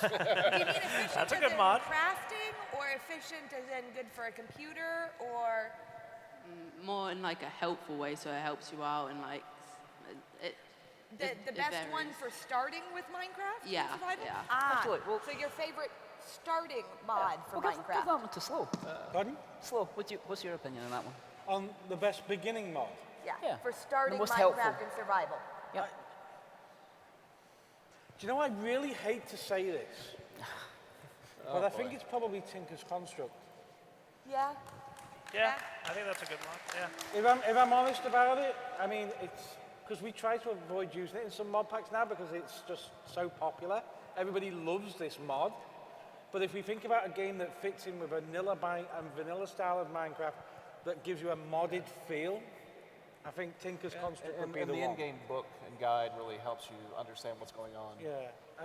Do you mean efficient That's a as good in mod. crafting, or efficient as in good for a computer, or... More in like a helpful way, so it helps you out and like it. The best one for starting with Minecraft? Yeah, survival? yeah. Ah, Absolutely. Well- so your favorite starting mod for Well, give Minecraft? that one to Slow. Pardon? Slow, what's your opinion on that one? On the best beginning mod. Yeah, for starting most Minecraft helpful. and survival. Yeah. Do you know, I really hate to say this, but I think it's probably Tinker's Construct. Yeah? Yeah, I think that's a good mod. Yeah. If I'm honest about it, I mean, it's because we try to avoid using it in some mod packs now because it's just so popular. Everybody loves this mod. But if we think about a game that fits in with a vanilla style of Minecraft that gives you a modded feel, I think Tinker's Construct would be and the the one. in-game book and guide really helps you understand what's going on. Yeah.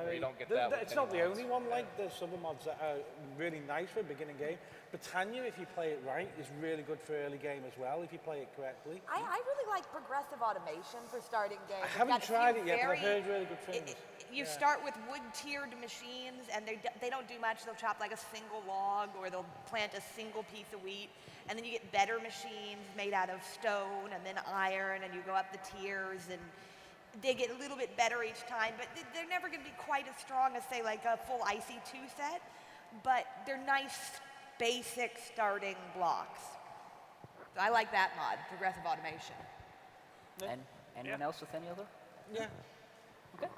Where you don't get that with It's not the mini only one. Like, there's other mods that are really nice for a beginning game. Britannia, if you play it right, is really good for early game as well, if you play it correctly. I really like progressive automation for starting games. I haven't tried it yet, but I've heard really good things. You start with wood-tiered machines, and they don't do much. They'll chop like a single log, or they'll plant a single piece of wheat. And then you get better machines made out of stone and then iron, and you go up the tiers, and they get a little bit better each time. But they're never going to be quite as strong as, say, like a full IC2 set. But they're nice, basic starting blocks. So I like that mod, progressive automation. And anyone else with any other? Yeah. Okay,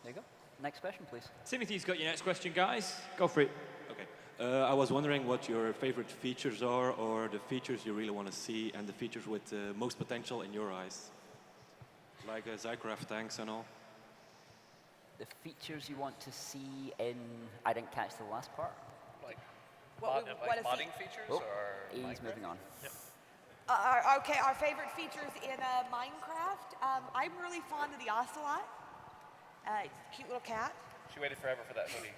there you go. Next question, please. Timothy's got your next question, guys. Go for it. Okay. I was wondering what your favorite features are, or the features you really want to see, and the features with the most potential in your eyes. Like Zycraft tanks and all. The features you want to see in... I didn't catch the last part. Like, What modding features? Oh, or he's Minecraft? moving on. Yep. Our favorite features in Minecraft. I'm really fond of the ocelot. It's a cute little cat. She waited forever for that hoodie.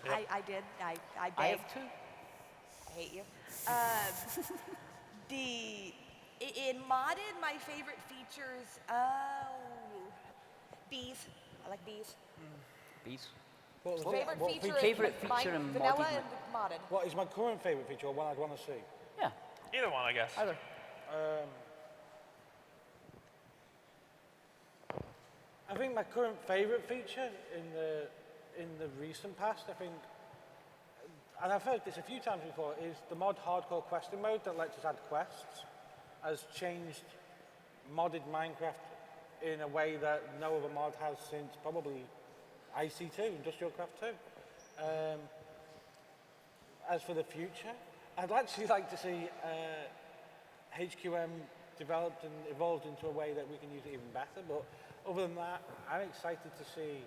I did. I begged. I have two. I hate you. In modded, my favorite features. Bees. I like bees. Bees. What was Favorite what feature. Favorite feature in vanilla modded? and modded. What is my current favourite feature, or one I'd want to see? Yeah. Either one, I guess. Either. I think my current favourite feature in the recent past, I think, and I've heard this a few times before, is the mod hardcore questing mode that lets us add quests has changed modded Minecraft in a way that no other mod has since probably IC2, Industrial Craft 2. As for the future, I'd actually like to see HQM developed and evolved into a way that we can use it even better, but other than that, I'm excited to see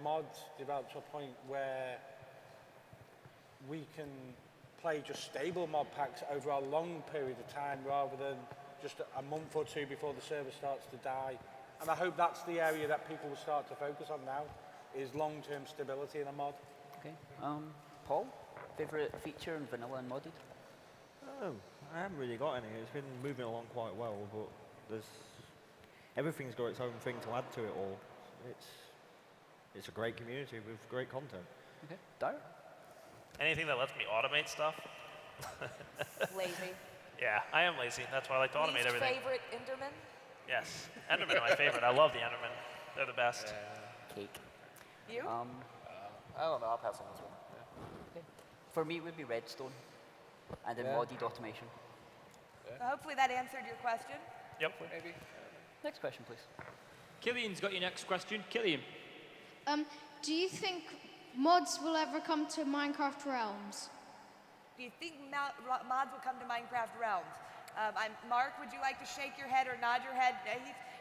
mods develop to a point where we can play just stable mod packs over a long period of time rather than just a month or two before the server starts to die. And I hope that's the area that people will start to focus on now, is long-term stability in a mod. Okay. Paul, favorite feature in vanilla and modded? Oh, I haven't really got any. It's been moving along quite well, but everything's got its own thing to add to it all. It's a great community with great content. Okay. Dyer? Anything that lets me automate stuff. Lazy. Yeah, I am lazy. That's why I like to automate Least everything. favorite Enderman? Yes, Endermen are my favorite. I love the Endermen. They're the best. Cake. You? I don't know. I'll pass on this one. Yeah. Okay. For me, it would be Redstone and then modded automation. So hopefully that answered your question. Yep. Maybe. Next question, please. Killian's got your next question. Killian. Do you think mods will ever come to Minecraft Realms? Do you think mods will come to Minecraft Realms? Mark, would you like to shake your head or nod your head?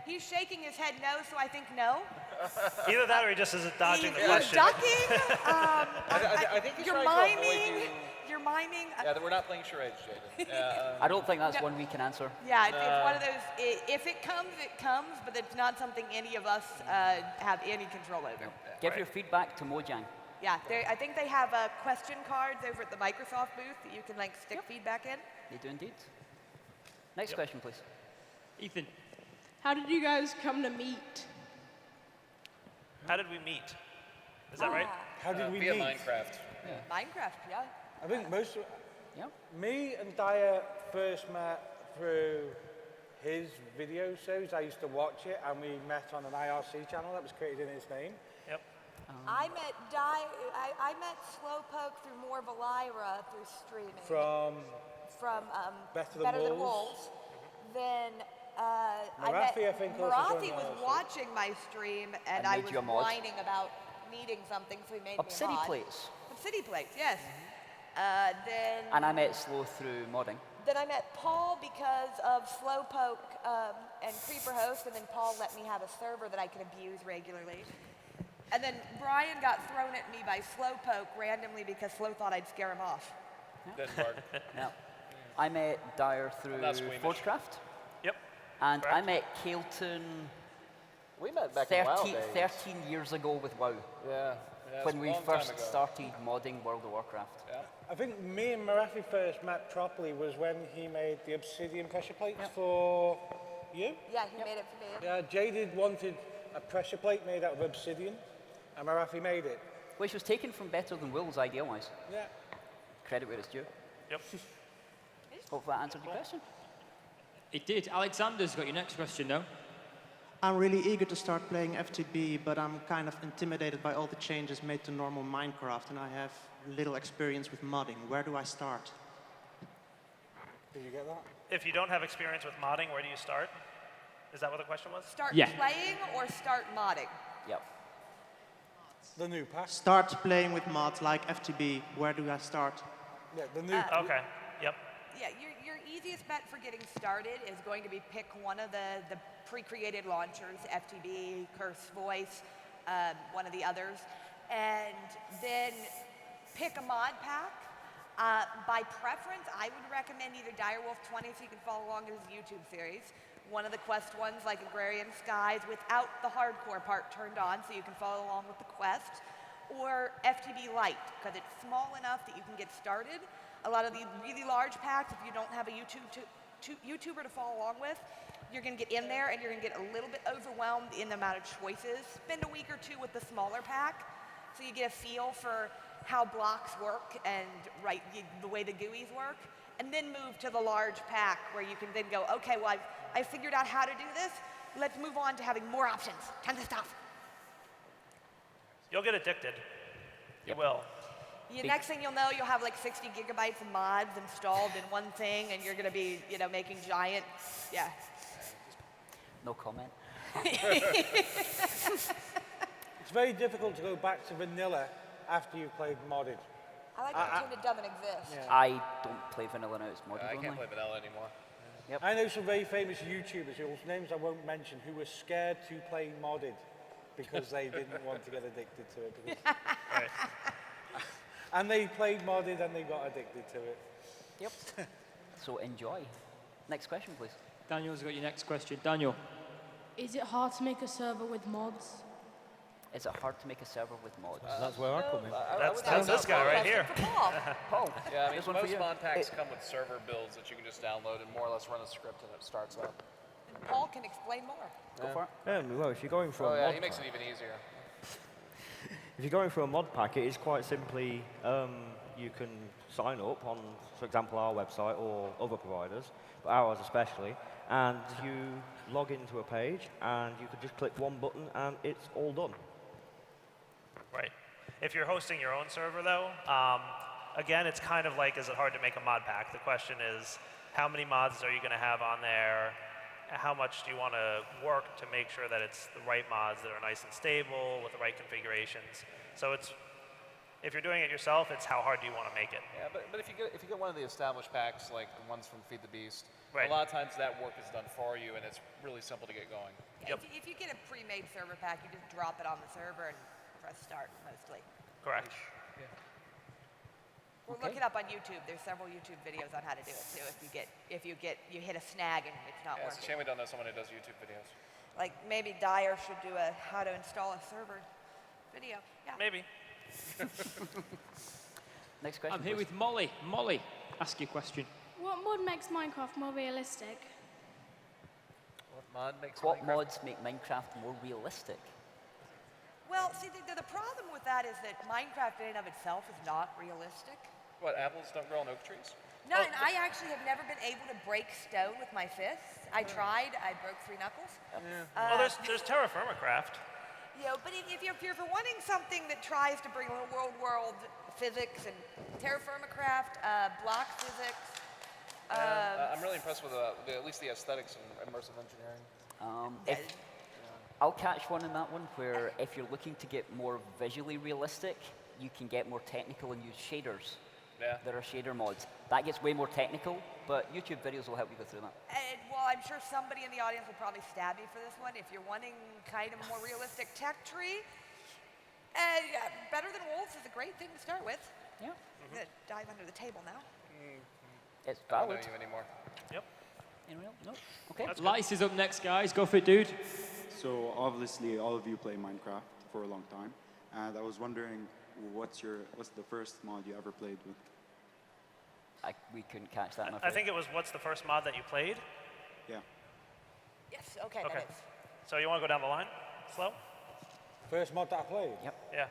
He's shaking his head no, so I think no. Either that or he just isn't dodging the question. You're ducking. I think he's you're trying to miming. avoid you. You're miming. Yeah, we're not playing charades, Jaden. I don't think that's one we can answer. Yeah, it's one of those, if it comes, but it's not something any of us have any control over. Give your feedback to Mojang. Yeah, I think they have question cards over at the Microsoft booth that you can like stick feedback in. They do indeed. Next question, please. Ethan. How did you guys come to meet? How did we meet? Is that right? How did we via meet? Minecraft. Minecraft, yeah. I think most of me and Dyer first met through his video series. I used to watch it, and we met on an IRC channel that was created in his name. Yep. I met Slowpoke through More Valira through streaming. From Better Than Wolves. Then Marathi, I think, also Marathi joined was IRC. watching my stream, and I made was you a mod? whining about needing something, so he made Obsidy me a mod. Plates. Obsidy Plates, yes. Then And I met Slow through modding. Then I met Paul because of Slowpoke and Creeper Host, and then Paul let me have a server that I could abuse regularly. And then Brian got thrown at me by Slowpoke randomly because Slow thought I'd scare him off. Didn't work. Yeah. I met Dyer through not squeamish. Forgecraft. Yep. And I met Kailton We met back in WoW days. 13 years ago with WoW. Yeah. Yeah, When it's a we long time first ago. started modding World of Warcraft. Yeah. I think me and Marathi first met properly was when he made the obsidian pressure plates for you. Yeah, he made it for me. Yeah, Jaded wanted a pressure plate made out of obsidian, and Marathi made it. Which was taken from Better Than Will's idea-wise. Yeah. Credit where it's due. Yep. Hope that answered your question. It did. Alexander's got your next question now. I'm really eager to start playing FTB, but I'm kind of intimidated by all the changes made to normal Minecraft, and I have little experience with modding. Where do I start? Did you get that? If you don't have experience with modding, where do you start? Is that what the question was? Start playing or start modding? Yep. The new pack. Start playing with mods like FTB. Where do I start? Yeah, the new. Okay. Yep. Yeah, your easiest bet for getting started is going to be pick one of the pre-created launchers, FTB, Curse Voice, one of the others, and then pick a mod pack. By preference, I would recommend either Direwolf 20 so you can follow along in his YouTube series, one of the quest ones like Agrarian Skies without the hardcore part turned on so you can follow along with the quest, or FTB Lite because it's small enough that you can get started. A lot of the really large packs, if you don't have a YouTuber to follow along with, you're going to get in there and you're going to get a little bit overwhelmed in the amount of choices. Spend a week or two with the smaller pack so you get a feel for how blocks work and the way the GUIs work, and then move to the large pack where you can then go, okay, well, I figured out how to do this. Let's move on to having more options, tons of stuff. You'll get addicted. You will. Next thing you'll know, you'll have like 60 gigabytes of mods installed in one thing, and you're going to be, making giant, yeah. No comment. It's very difficult to go back to vanilla after you've played modded. I like to pretend it doesn't exist. Yeah. I don't play vanilla now, it's modded I only. can't play vanilla anymore. Yep. I know some very famous YouTubers whose names I won't mention who were scared to play modded because they didn't want to get addicted to it. Because and they played modded and they got addicted to it. Yep. So enjoy. Next question, please. Daniel's got your next question. Daniel. Is it hard to make a server with mods? Is it hard to make a server with mods? That's where I come in. That's this guy right here. Paul. Yeah, I mean, This one for most you. mod packs come with server builds that you can just download and more or less run a script and it starts up. Paul can explain more. Go for it. Well, if you're going for Oh a yeah, mod he makes it pack, even easier. if you're going for a mod pack, it is quite simply you can sign up on, for example, our website or other providers, but ours especially, and you log into a page and you can just click one button and it's all done. Right. If you're hosting your own server, though, again, it's kind of like, is it hard to make a mod pack? The question is, how many mods are you going to have on there? How much do you want to work to make sure that it's the right mods that are nice and stable with the right configurations? So it's, if you're doing it yourself, it's how hard do you want to make it? Yeah, but if you get one of the established packs like the ones from Feed the Beast, Right. a lot of times that work is done for you and it's really simple to get going. Yeah, if you get a pre-made server pack, you just drop it on the server and press start mostly. Correct. Or look it up on YouTube. There's several YouTube videos on how to do it too. If you hit a snag and it's not Yeah, it's a working. shame we don't know someone who does YouTube videos. Like maybe Dyer should do a how to install a server video. Yeah. Maybe. Next question. I'm here please. with Molly. Molly, ask your question. What mod makes Minecraft more realistic? What mod makes What Minecraft? mods make Minecraft more realistic? Well, see, the problem with that is that Minecraft in and of itself is not realistic. What, apples don't grow on oak trees? No, and I actually have never been able to break stone with my fists. I tried. I broke 3 knuckles. Well, there's Terra Firma Craft. But if you're wanting something that tries to bring world physics and terra firma craft, block physics. I'm really impressed with at least the aesthetics and immersive engineering. I'll catch one in that one where if you're looking to get more visually realistic, you can get more technical and use shaders. Yeah. There are shader mods. That gets way more technical, but YouTube videos will help you go through that. Well, I'm sure somebody in the audience will probably stab me for this one. If you're wanting kind of a more realistic tech tree, Yeah, Better Than Wolves is a great thing to start with. Yeah. I'm going to dive under the table now. It's I don't know valid. you anymore. Yep. No. Okay. Lice is up next, guys. Go for it, dude. So obviously, all of you play Minecraft for a long time, and I was wondering, what's the first mod you ever played with? We couldn't catch that. I think it was, what's the first mod that you played? Yeah. Yes, okay, Okay. that is. So you want to go down the line? Slow? First mod that I played? Yep. Yeah.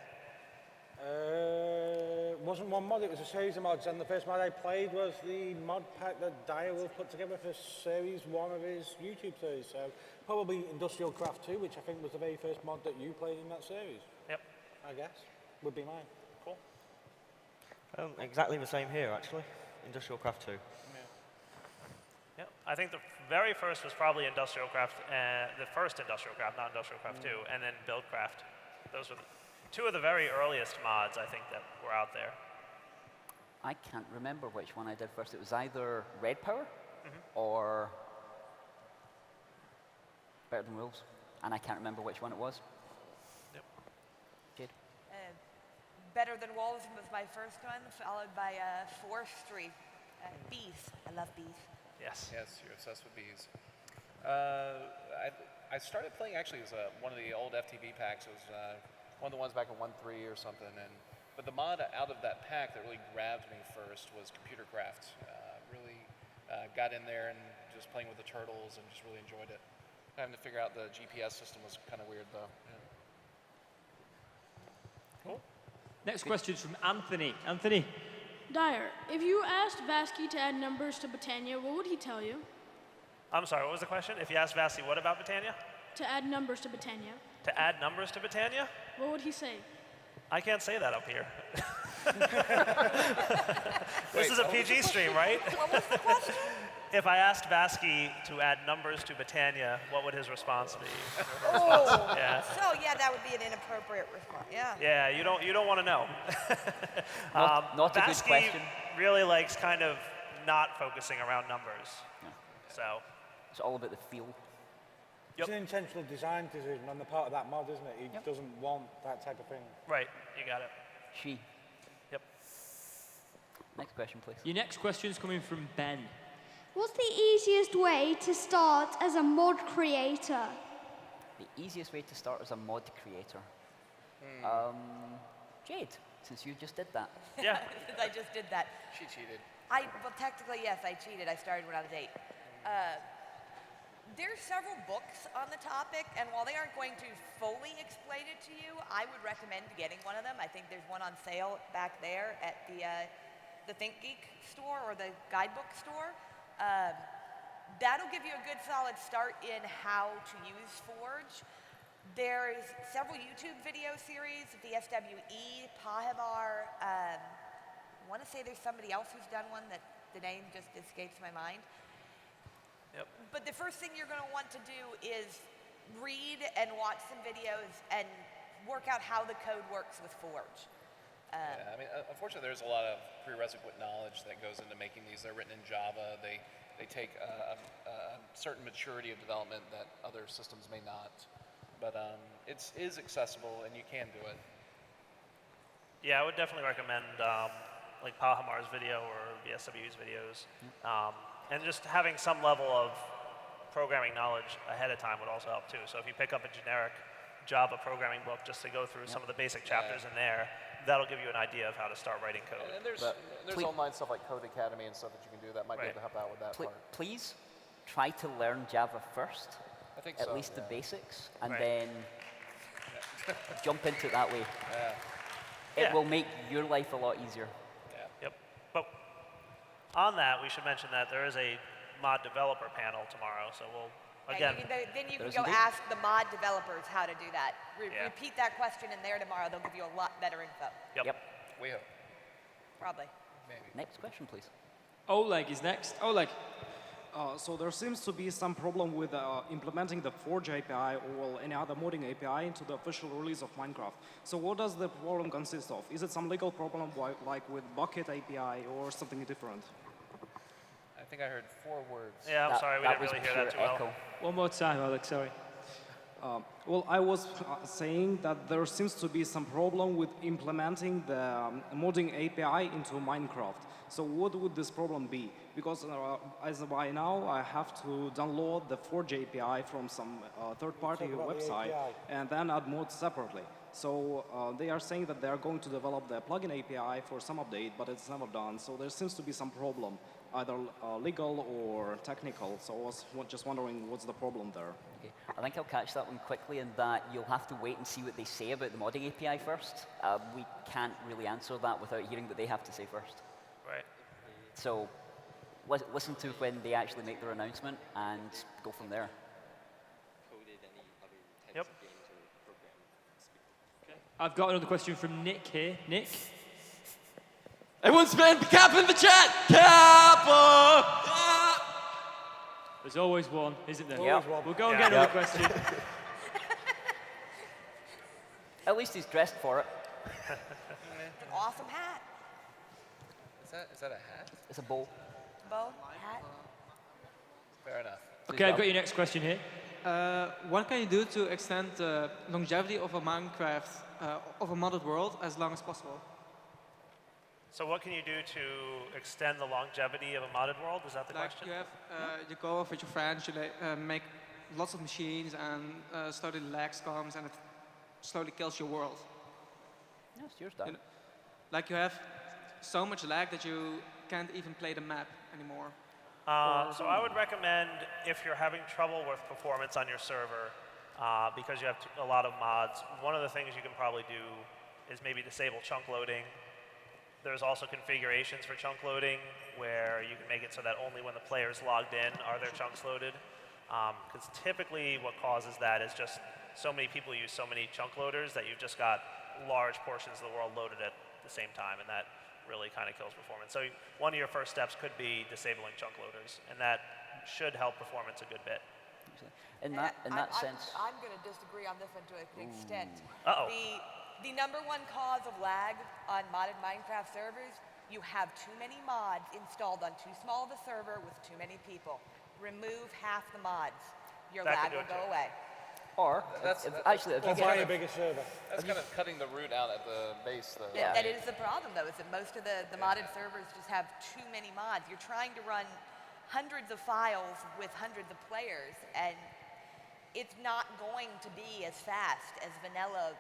Wasn't one mod, it was a series of mods, and the first mod I played was the mod pack that Direwolf put together for series 1 of his YouTube series. So probably Industrial Craft 2, which I think was the very first mod that you played in that series. Yep. I guess, would be mine. Cool. Exactly the same here, actually. Industrial Craft 2. Yeah, I think the very first was probably Industrial Craft, the first Industrial Craft, not Industrial Craft 2, and then Buildcraft. Those were two of the very earliest mods, I think, that were out there. I can't remember which one I did first. It was either Red Power or Better Than Wolves, and I can't remember which one it was. Yep. Jade? Better Than Wolves was my first one, followed by Forestry. Bees. I love bees. Yes. Yes, you're obsessed with bees. I started playing, actually, it was one of the old FTB packs. It was one of the ones back in 1.3 or something. But the mod out of that pack that really grabbed me first was Computer Craft. Really got in there and just playing with the turtles and just really enjoyed it. Having to figure out the GPS system was kind of weird, though. Yeah. Cool. Next question is from Anthony. Anthony. Dyer, if you asked Vasky to add numbers to Britannia, what would he tell you? I'm sorry, what was the question? If you asked Vasi what about Britannia? To add numbers to Britannia. To add numbers to Britannia? What would he say? I can't say that up here. This is a PG stream, right? What was the question? If I asked Vasky to add numbers to Britannia, what would his response be? Oh, Yeah. so yeah, that would be an inappropriate response. Yeah. Yeah, you don't want to know. Not a good Vasky question. really likes kind of not focusing around numbers. So it's all about the feel. It's an intentional design decision on the part of that mod, isn't it? He doesn't want that type of thing. Right, you got it. She. Yep. Next question, please. Your next question is coming from Ben. What's the easiest way to start as a mod creator? The easiest way to start as a mod creator. Jade, since you just did that. Yeah. Since I just did that. She cheated. Well, technically, yes, I cheated. I started when I was 8. There's several books on the topic, and while they aren't going to fully explain it to you, I would recommend getting one of them. I think there's one on sale back there at the ThinkGeek store or the guidebook store. That'll give you a good solid start in how to use Forge. There's several YouTube video series, the SWE, Pahavar. I want to say there's somebody else who's done one that the name just escapes my mind. Yep. But the first thing you're going to want to do is read and watch some videos and work out how the code works with Forge. Yeah, I mean, unfortunately, there's a lot of prerequisite knowledge that goes into making these. They're written in Java. They take a certain maturity of development that other systems may not. But it is accessible, and you can do it. Yeah, I would definitely recommend like Pahamar's video or BSW's videos. And just having some level of programming knowledge ahead of time would also help too. So if you pick up a generic Java programming book just to go through some of the basic chapters in there, that'll give you an idea of how to start writing code. And there's online stuff like Code Academy and stuff that you can do that might be able to help out with that part. Please try to learn Java first. I think at so, least the basics, and Right. then jump into it that way. Yeah. It will make your life a lot easier. Yep. But on that, we should mention that there is a mod developer panel tomorrow. So we'll again. Then you can go ask the mod developers how to do that. Repeat that question in there tomorrow. They'll give you a lot better info. Yep. We hope. Probably. Maybe. Next question, please. Oleg is next. Oleg. So there seems to be some problem with implementing the Forge API or any other modding API into the official release of Minecraft. So what does the problem consist of? Is it some legal problem like with Bucket API or something different? I think I heard 4 words. Yeah, I'm sorry, we didn't really hear that too well. One more time, Alex, sorry. Well, I was saying that there seems to be some problem with implementing the modding API into Minecraft. So what would this problem be? Because as of by now, I have to download the Forge API from some third-party website and then add mods separately. So they are saying that they are going to develop the plugin API for some update, but it's never done. So there seems to be some problem, either legal or technical. So I was just wondering what's the problem there. Okay. I think I'll catch that one quickly in that you'll have to wait and see what they say about the modding API first. We can't really answer that without hearing what they have to say first. Right. So listen to when they actually make their announcement and go from there. Yep. I've got another question from Nick here. Nick? Everyone spam Kappa in the chat! Kappa! There's always one, isn't there? Yep. We'll go and get another question. At least he's dressed for it. An awesome hat. Is that a hat? It's a bow. Bow, hat. Fair enough. Okay, I've got your next question here. What can you do to extend the longevity of a Minecraft, of a modded world, as long as possible? So what can you do to extend the longevity of a modded world? Is that the question? You have, you go off with your friends, you make lots of machines, and slowly lag comes, and it slowly kills your world. Yes, yours done. Like you have so much lag that you can't even play the map anymore. So I would recommend, if you're having trouble with performance on your server, because you have a lot of mods, one of the things you can probably do is maybe disable chunk loading. There's also configurations for chunk loading where you can make it so that only when the player's logged in are their chunks loaded. Because typically what causes that is just so many people use so many chunk loaders that you've just got large portions of the world loaded at the same time, and that really kind of kills performance. So one of your first steps could be disabling chunk loaders, and that should help performance a good bit. In that sense. I'm going to disagree on this one to an extent. Uh-oh. The number one cause of lag on modded Minecraft servers, you have too many mods installed on too small of a server with too many people. Remove half the mods. Your lag will go away. Or, actually, or buy a bigger server. That's kind of cutting the root out at the base, though. Yeah, that is the problem, though, is that most of the modded servers just have too many mods. You're trying to run hundreds of files with hundreds of players, and it's not going to be as fast as vanilla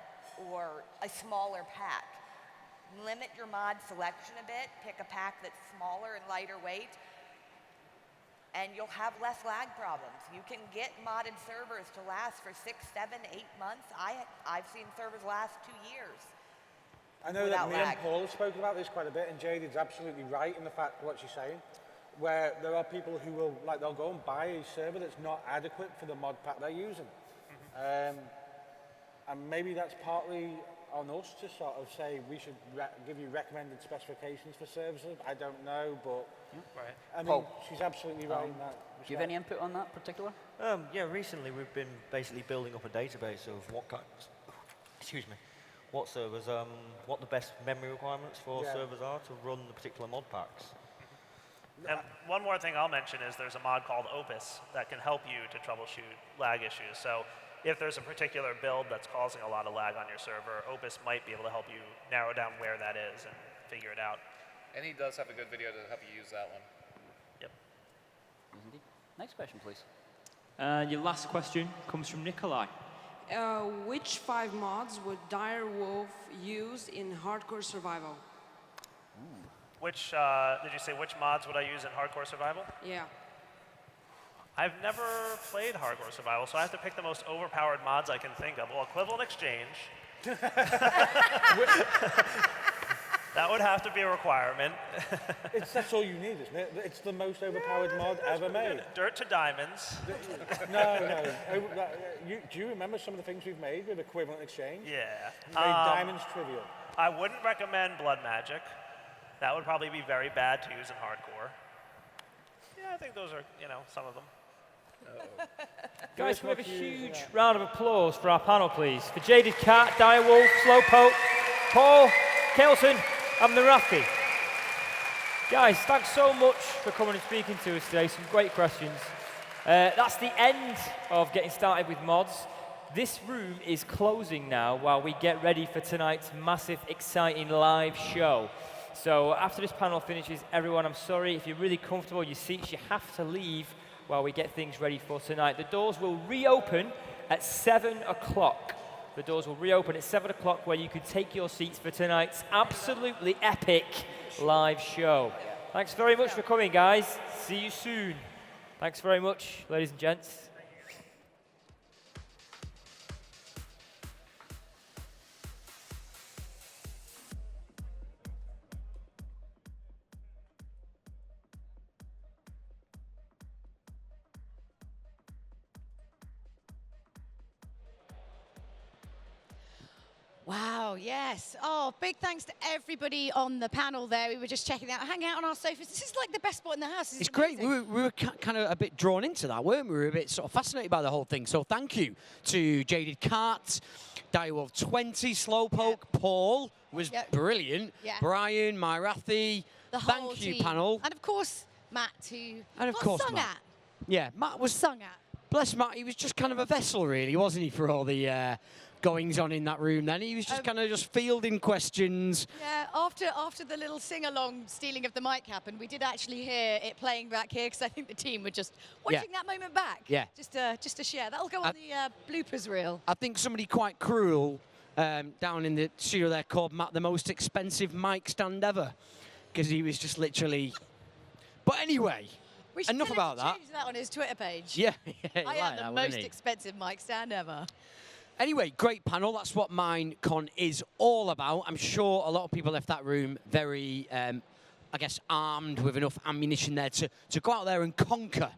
or a smaller pack. Limit your mod selection a bit, pick a pack that's smaller and lighter weight, and you'll have less lag problems. You can get modded servers to last for 6, 7, 8 months. I've seen servers last 2 years. I know that me and Paul have spoken about this quite a bit, and Jade is absolutely right in the fact what she's saying, where there are people who will, they'll go and buy a server that's not adequate for the mod pack they're using. And maybe that's partly on us to sort of say we should give you recommended specifications for services. I don't know, but I mean, Paul, she's absolutely right in that. Do you have any input on that particular? Yeah, recently we've been basically building up a database of what servers, what the best memory requirements for servers are to run the particular mod packs. And one more thing I'll mention is there's a mod called Opus that can help you to troubleshoot lag issues. So if there's a particular build that's causing a lot of lag on your server, Opus might be able to help you narrow down where that is and figure it out. And he does have a good video to help you use that one. Yep. Indeed. Next question, please. Your last question comes from Nikolai. Which 5 mods would Direwolf use in Hardcore Survival? Which, did you say which mods would I use in Hardcore Survival? Yeah. I've never played Hardcore Survival, so I have to pick the most overpowered mods I can think of. Well, Equivalent Exchange. That would have to be a requirement. That's all you need, isn't it? It's the most overpowered mod ever made. Dirt to Diamonds. No. Do you remember some of the things we've made with Equivalent Exchange? Yeah. We made Diamonds trivial. I wouldn't recommend Blood Magic. That would probably be very bad to use in Hardcore. Yeah, I think those are, some of them. Guys, can we have a huge round of applause for our panel, please? For Jaded Cat, Direwolf, Slowpoke, Paul, Kelton, and the Rafi. Guys, thanks so much for coming and speaking to us today. Some great questions. That's the end of getting started with mods. This room is closing now while we get ready for tonight's massive, exciting live show. So after this panel finishes, everyone, I'm sorry, if you're really comfortable in your seats, you have to leave while we get things ready for tonight. The doors will reopen at 7 o'clock. The doors will reopen at 7 o'clock where you can take your seats for tonight's absolutely epic live show. Thanks very much for coming, guys. See you soon. Thanks very much, ladies and gents. Wow, yes. Oh, big thanks to everybody on the panel there. We were just checking out, hanging out on our sofas. This is like the best spot in the house. It's great. We were kind of a bit drawn into that, weren't we? We were a bit sort of fascinated by the whole thing. So thank you to Jaded Cat, Direwolf 20, Slowpoke, Paul was brilliant, Brian, Myrathi. Thank you, team. panel. And of course, Matt, who And of got course, sung Matt. at. Yeah, Matt was sung at. Bless Matt, he was just kind of a vessel, really, wasn't he, for all the goings on in that room then? He was just kind of just fielding questions. Yeah, after the little sing-along stealing of the mic happened, we did actually hear it playing back here because I think the team were just watching that moment back. Yeah. Just to share. That'll go on the bloopers reel. I think somebody quite cruel down in the studio there called Matt the most expensive mic stand ever because he was just literally... But anyway, We should enough get him about to that. change that on his Twitter page. Yeah, I am the most expensive mic stand ever. Anyway, great panel. That's what MineCon is all about. I'm sure a lot of people left that room very, I guess, armed with enough ammunition there to go out there and conquer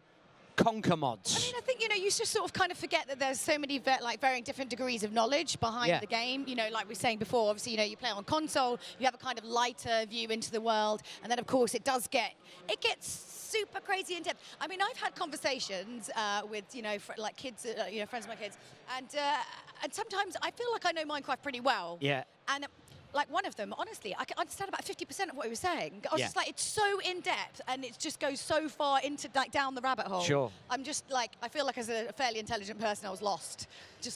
mods. I mean, I think, you know, you just sort of kind of forget that there's so many varying different degrees of knowledge behind the game. You know, like we were saying before, obviously, you know, you play on console, you have a kind of lighter view into the world, and then, of course, it gets super crazy in depth. I mean, I've had conversations with, you know, like kids, you know, friends of my kids, and sometimes I feel like I know Minecraft pretty well. Yeah. And like one of them, honestly, I can understand about 50% of what he was saying. I was just like, it's so in depth and it just goes so far into like down the rabbit hole. Sure. I'm just like, I feel like as a fairly intelligent person, I was lost,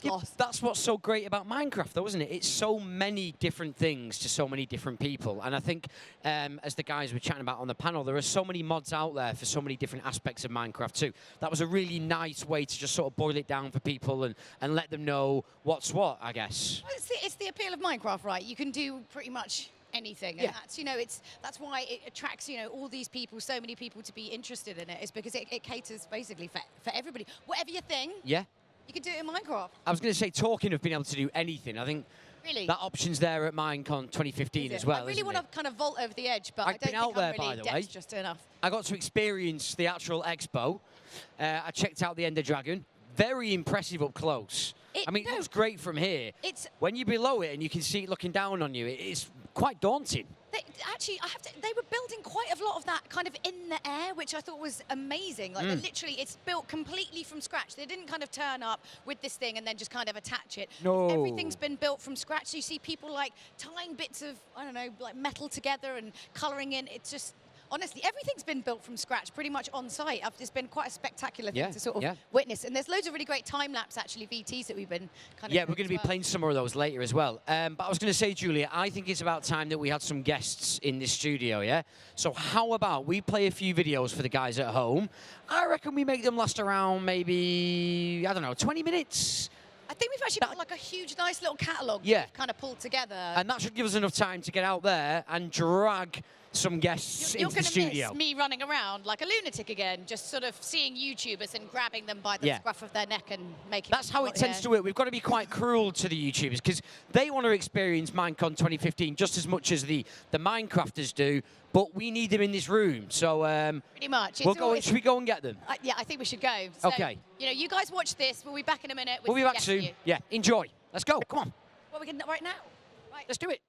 lost. That's what's so great about Minecraft, though, isn't it? It's so many different things to so many different people. And I think, as the guys were chatting about on the panel, there are so many mods out there for so many different aspects of Minecraft too. That was a really nice way to just sort of boil it down for people and let them know what's what, I guess. Well, it's the appeal of Minecraft, right? You can do pretty much anything. And that's, you know, that's why it attracts, you know, all these people, so many people to be interested in it, is because it caters basically for everybody. Whatever your thing, yeah, you can do it in Minecraft. I was going to say, talking of being able to do anything, I think that option's there at MineCon 2015 as well. I really want to kind of vault over the edge, but I've I don't been out think there, I'm really by the way. just enough. I got to experience the actual expo. I checked out the Ender Dragon. Very impressive up close. I mean, it looks great from here. When you're below it and you can see it looking down on you, it's quite daunting. Actually, they were building quite a lot of that kind of in the air, which I thought was amazing. Like, literally, it's built completely from scratch. They didn't kind of turn up with this thing and then just kind of attach it. No. Everything's been built from scratch. So you see people, like, tying bits of, I don't know, like metal together and colouring in. It's just... Honestly, everything's been built from scratch, pretty much on site. It's been quite a spectacular thing to sort of witness. And there's loads of really great time-lapse, actually, VTs that we've been kind of... Yeah, we're going to be playing some more of those later as well. But I was going to say, Julia, I think it's about time that we had some guests in this studio, yeah? So how about we play a few videos for the guys at home? I reckon we make them last around maybe, I don't know, 20 minutes. I think we've actually got like a huge, nice little catalogue kind of pulled together. And that should give us enough time to get out there and drag some guests into the studio. You're going to miss me running around like a lunatic again, just sort of seeing YouTubers and grabbing them by the scruff of their neck and making... That's how it tends to work. We've got to be quite cruel to the YouTubers because they want to experience MineCon 2015 just as much as the Minecrafters do, but we need them in this room. So pretty much. Should we go and get them? Yeah, I think we should go. So, okay. You know, you guys watch this. We'll be back in a minute. We'll be back soon. Yeah, enjoy. Let's go. Come on. Well, we can right now. Right. Let's do it.